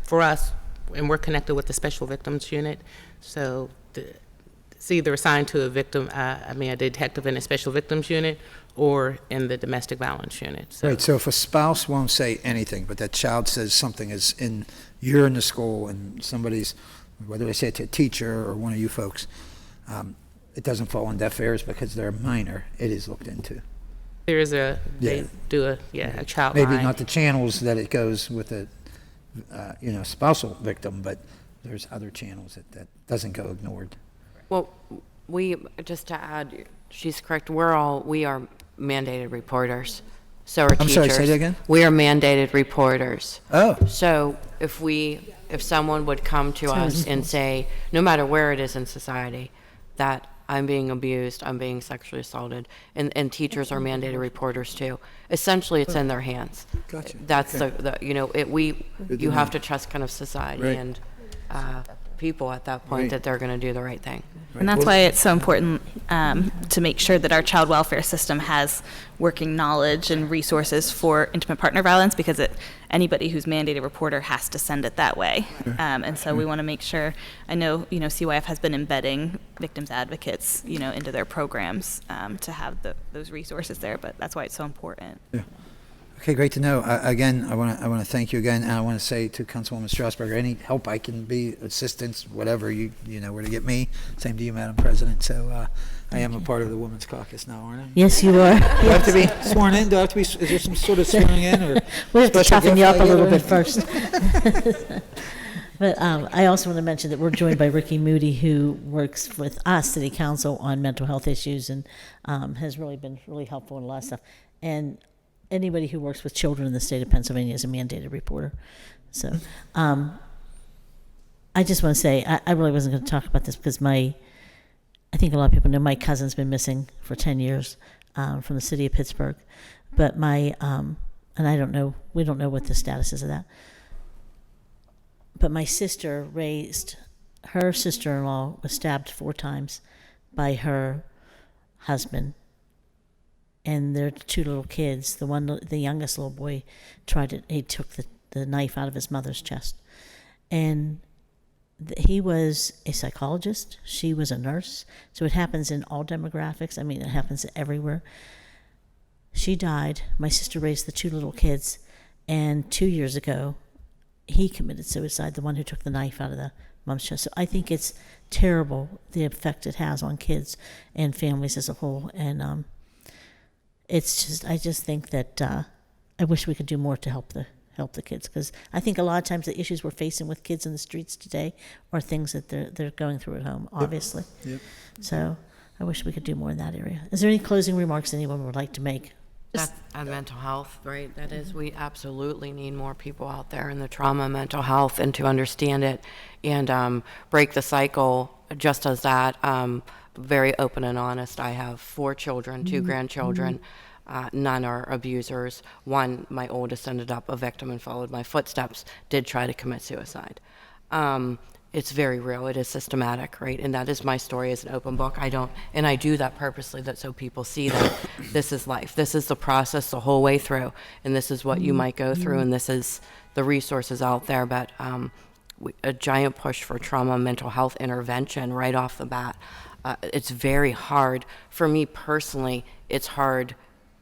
for us, and we're connected with the Special Victims Unit, so it's either assigned to a victim, a detective in a Special Victims Unit, or in the Domestic Violence Unit. So. Right, so if a spouse won't say anything, but that child says something you're in the school and somebody's, whether they say it to a teacher or one of you folks, it doesn't fall on deaf ears because they're a minor, it is looked into. There is they do a child Maybe line. not the channels that it goes with a, spousal victim, but there's other channels that doesn't go ignored. Well, just to add, she's correct, we are mandated reporters. So are I'm teachers. sorry, say that again? We are mandated reporters. Oh, So if someone would come to us and say, no matter where it is in society, that I'm being abused, I'm being sexually assaulted, and teachers are mandated reporters too. Essentially, it's in their hands. Gotcha. That's Okay. you have to trust kind of society Right. and people at that point Right. that they're going to do the right thing. And that's why it's so important to make sure that our child welfare system has working knowledge and resources for intimate partner violence, because anybody who's mandated reporter has to send it that way. And so we want to make sure, I know, CYF has been embedding victims advocates, into their programs to have those resources there, but that's why it's so important. yeah. Okay, great to know. Again, I want to thank you again, and I want to say to Councilwoman Strasburger, any help I can be, assistance, whatever, you know where to get me. Same to you, Madam President. So I am a part of the Women's Caucus now, aren't I? Yes, you are. Do I have to be sworn in? Do I have to be? Is there some sort of swearing in or? We have to special toughen gift you up I a get little or bit anything? first. But I also want to mention that we're joined by Ricky Moody, who works with us, City Council, on mental health issues, and has really been really helpful in a lot of stuff. And anybody who works with children in the state of Pennsylvania is a mandated reporter. So I just want to say, I really wasn't going to talk about this because I think a lot of people know my cousin's been missing for 10 years from the city of Pittsburgh. But my, and I don't know, we don't know what the status is of that. But my sister her sister-in-law was stabbed 4 times by her husband. And their 2 little kids, the youngest little boy he took the knife out of his mother's chest. And he was a psychologist. She was a nurse. So it happens in all demographics. I mean, it happens everywhere. She died. My sister raised the 2 little kids. And 2 years ago, he committed suicide, the one who took the knife out of the mom's chest. So I think it's terrible, the effect it has on kids and families as a whole. And I just think that I wish we could do more to help the kids, because I think a lot of times the issues we're facing with kids in the streets today are things that they're going through at home, obviously. Yep. So I wish we could do more in that area. Is there any closing remarks anyone would like to make? That's and mental health, right? That is, we absolutely need more people out there in the trauma and mental health, and to understand it and break the cycle. Just as that, very open and honest. I have 4 children, 2 grandchildren. None are abusers. One, my oldest, ended up a victim and followed my footsteps, did try to commit suicide. It's very real. It is systematic, right? And that is my story as an open book. I do that purposely, that so people see that this is life. This is the process the whole way through, and this is what you might go through, and this is the resources out there. But a giant push for trauma and mental health intervention right off the bat. It's very hard. For me personally, it's hard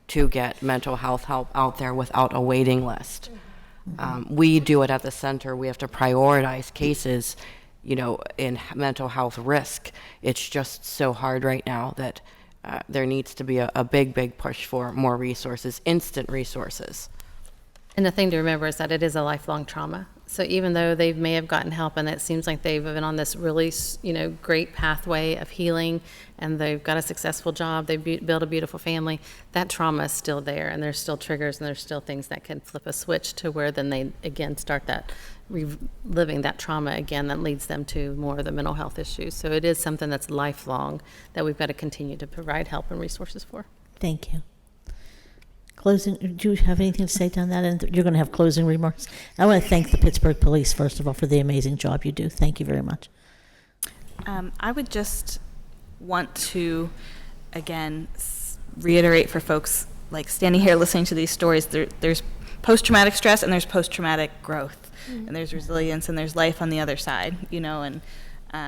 to get mental health help out there without a waiting list. We do it at the center. We have to prioritize cases, in mental health risk. It's just so hard right now that there needs to be a big push for more resources, instant resources. And the thing to remember is that it is a lifelong trauma. So even though they may have gotten help, and it seems like they've been on this really, great pathway of healing, and they've got a successful job, they've built a beautiful family, that trauma is still there, and there's still triggers, and there's still things that can flip a switch to where then they, again, start that reliving that trauma again, that leads them to more of the mental health issues. So it is something that's lifelong that we've got to continue to provide help and resources for. Thank you. Closing, do you have anything to say on that? And you're going to have closing remarks. I want to thank the Pittsburgh Police, first of all, for the amazing job you do. Thank you very much. I would just want to, again, reiterate for folks, like standing here listening to these stories, there's post-traumatic stress and there's post-traumatic growth. And there's resilience and there's life on the other side, and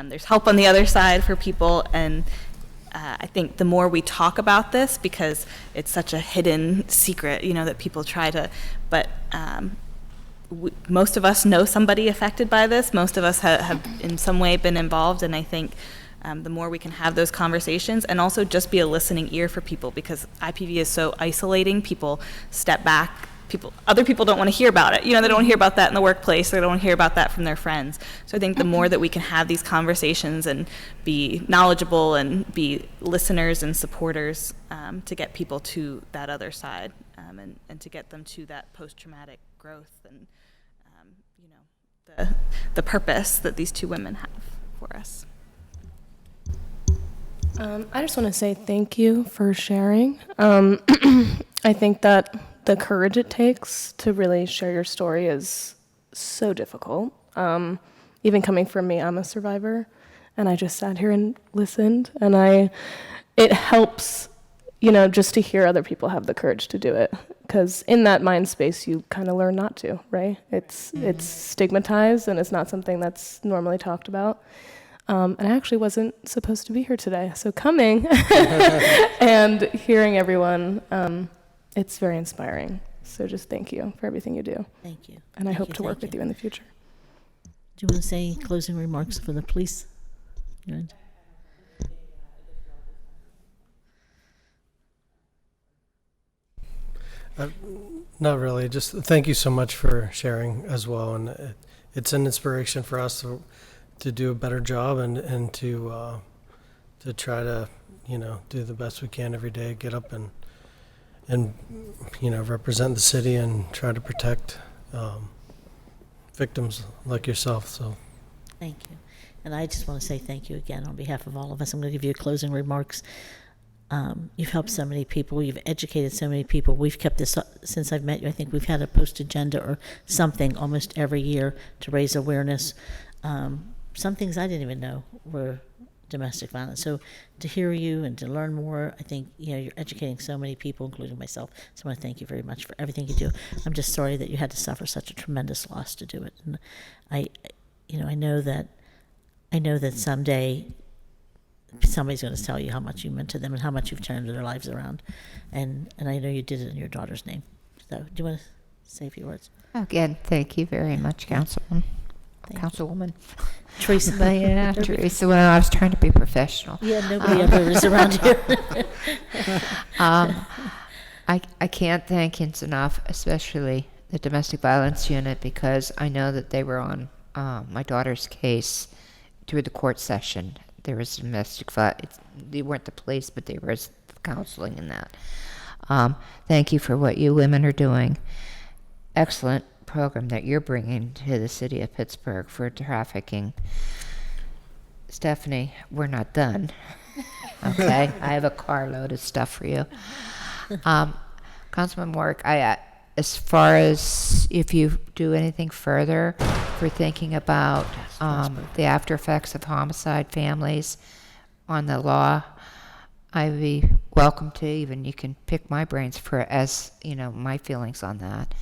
there's help on the other side for people. And I think the more we talk about this, because it's such a hidden secret, that people try to, but most of us know somebody affected by this. Most of us have in some way been involved, and I think the more we can have those conversations, and also just be a listening ear for people, because IPV is so isolating. People step back. Other people don't want to hear about it. They don't want to hear about that in the workplace. They don't want to hear about that from their friends. So I think the more that we can have these conversations and be knowledgeable and be listeners and supporters to get people to that other side and to get them to that post-traumatic growth and, the purpose that these 2 women have for us. I just want to say thank you for sharing. I think that the courage it takes to really share your story is so difficult. Even coming from me, I'm a survivor, and I just sat here and listened, and it helps, just to hear other people have the courage to do it, because in that mind space, you kind of learn not to, right? It's stigmatized, and it's not something that's normally talked about. And I actually wasn't supposed to be here today, so coming and hearing everyone, it's very inspiring. So just thank you for everything you do. Thank you. And I hope to work with you in the future. Do you want to say closing remarks for the police? Not really. Just thank you so much for sharing as well. And it's an inspiration for us to do a better job and to try to, do the best we can every day, get up and represent the city and try to protect victims like yourself. So thank you. And I just want to say thank you again on behalf of all of us. I'm going to give you closing remarks. You've helped so many people. You've educated so many people. We've kept this up since I've met you. I think we've had a post agenda or something almost every year to raise awareness. Some things I didn't even know were domestic violence. So to hear you and to learn more, I think, you're educating so many people, including myself. So I want to thank you very much for everything you do. I'm just sorry that you had to suffer such a tremendous loss to do it. And I know that someday somebody's going to tell you how much you meant to them and how much you've turned their lives around. And I know you did it in your daughter's name. So do you want to say a few words? Again, thank you very much, Councilwoman. Teresa. But yeah, Teresa, well, I was trying to be professional. Yeah, nobody ever is around here. I can't thank you enough, especially the domestic violence unit, because I know that they were on my daughter's case through the court session. There was domestic violence. They weren't the police, but they were counseling in that. Thank you for what you women are doing. Excellent program that you're bringing to the city of Pittsburgh for trafficking. Stephanie, we're not done. Okay, I have a carload of stuff for you. Councilman Warwick, as far as if you do anything further for thinking about the after effects of homicide families on the law, I'd be welcome to. Even you can pick my brains for my feelings on that.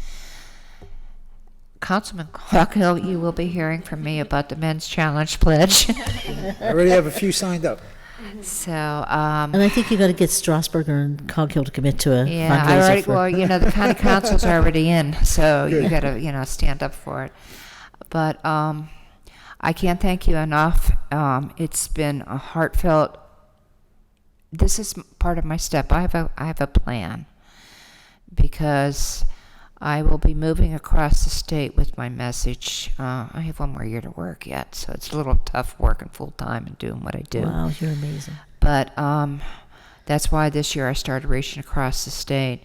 Councilman Cockrell, you will be hearing from me about the Men's Challenge Pledge. I already have a few signed up. So, and I think you got to get Strasburger and Coghill to commit to a yeah, fundraiser. the county council's already in, so you got to, stand up for it. But I can't thank you enough. It's been a heartfelt. This is part of my step. I have a plan, because I will be moving across the state with my message. I have one more year to work yet, so it's a little tough working full time and doing what I do. Wow, you're amazing. But that's why this year I started reaching across the state.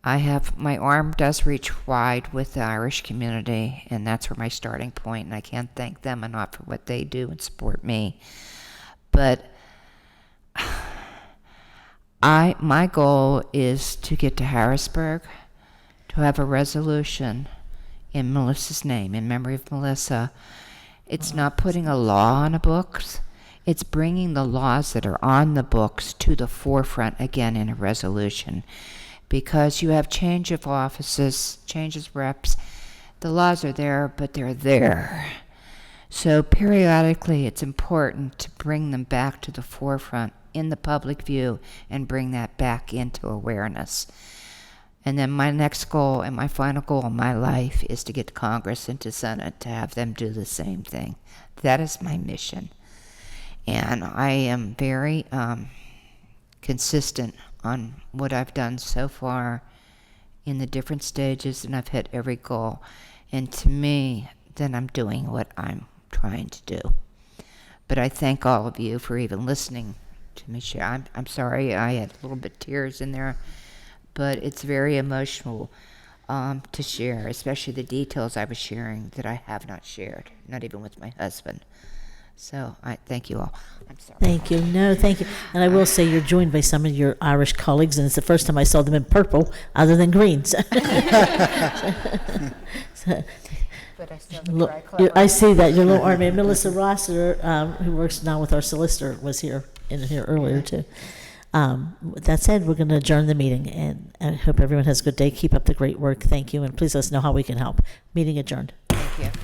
My arm does reach wide with the Irish community, and that's where my starting point, and I can't thank them enough for what they do and support me. But my goal is to get to Harrisburg, to have a resolution in Melissa's name, in memory of Melissa. It's not putting a law on the books. It's bringing the laws that are on the books to the forefront again in a resolution. Because you have change of offices, change of reps. The laws are there, but they're there. So periodically it's important to bring them back to the forefront in the public view and bring that back into awareness. And then my next goal and my final goal in my life is to get to Congress and to Senate to have them do the same thing. That is my mission. And I am very consistent on what I've done so far in the different stages, and I've hit every goal. And to me, then I'm doing what I'm trying to do. But I thank all of you for even listening to me share. I'm sorry I had a little bit of tears in there, but it's very emotional to share, especially the details I was sharing that I have not shared, not even with my husband. So I thank you all. I'm sorry. Thank you. No, thank you. And I will say you're joined by some of your Irish colleagues, and it's the first time I saw them in purple other than green. So, But I still I see that, your little army. And Melissa Rossiter, who works now with our solicitor, was here earlier too. With that said, we're going to adjourn the meeting, and I hope everyone has a good day. Keep up the great work. Thank you, and please let us know how we can help. Meeting adjourned. Thank you.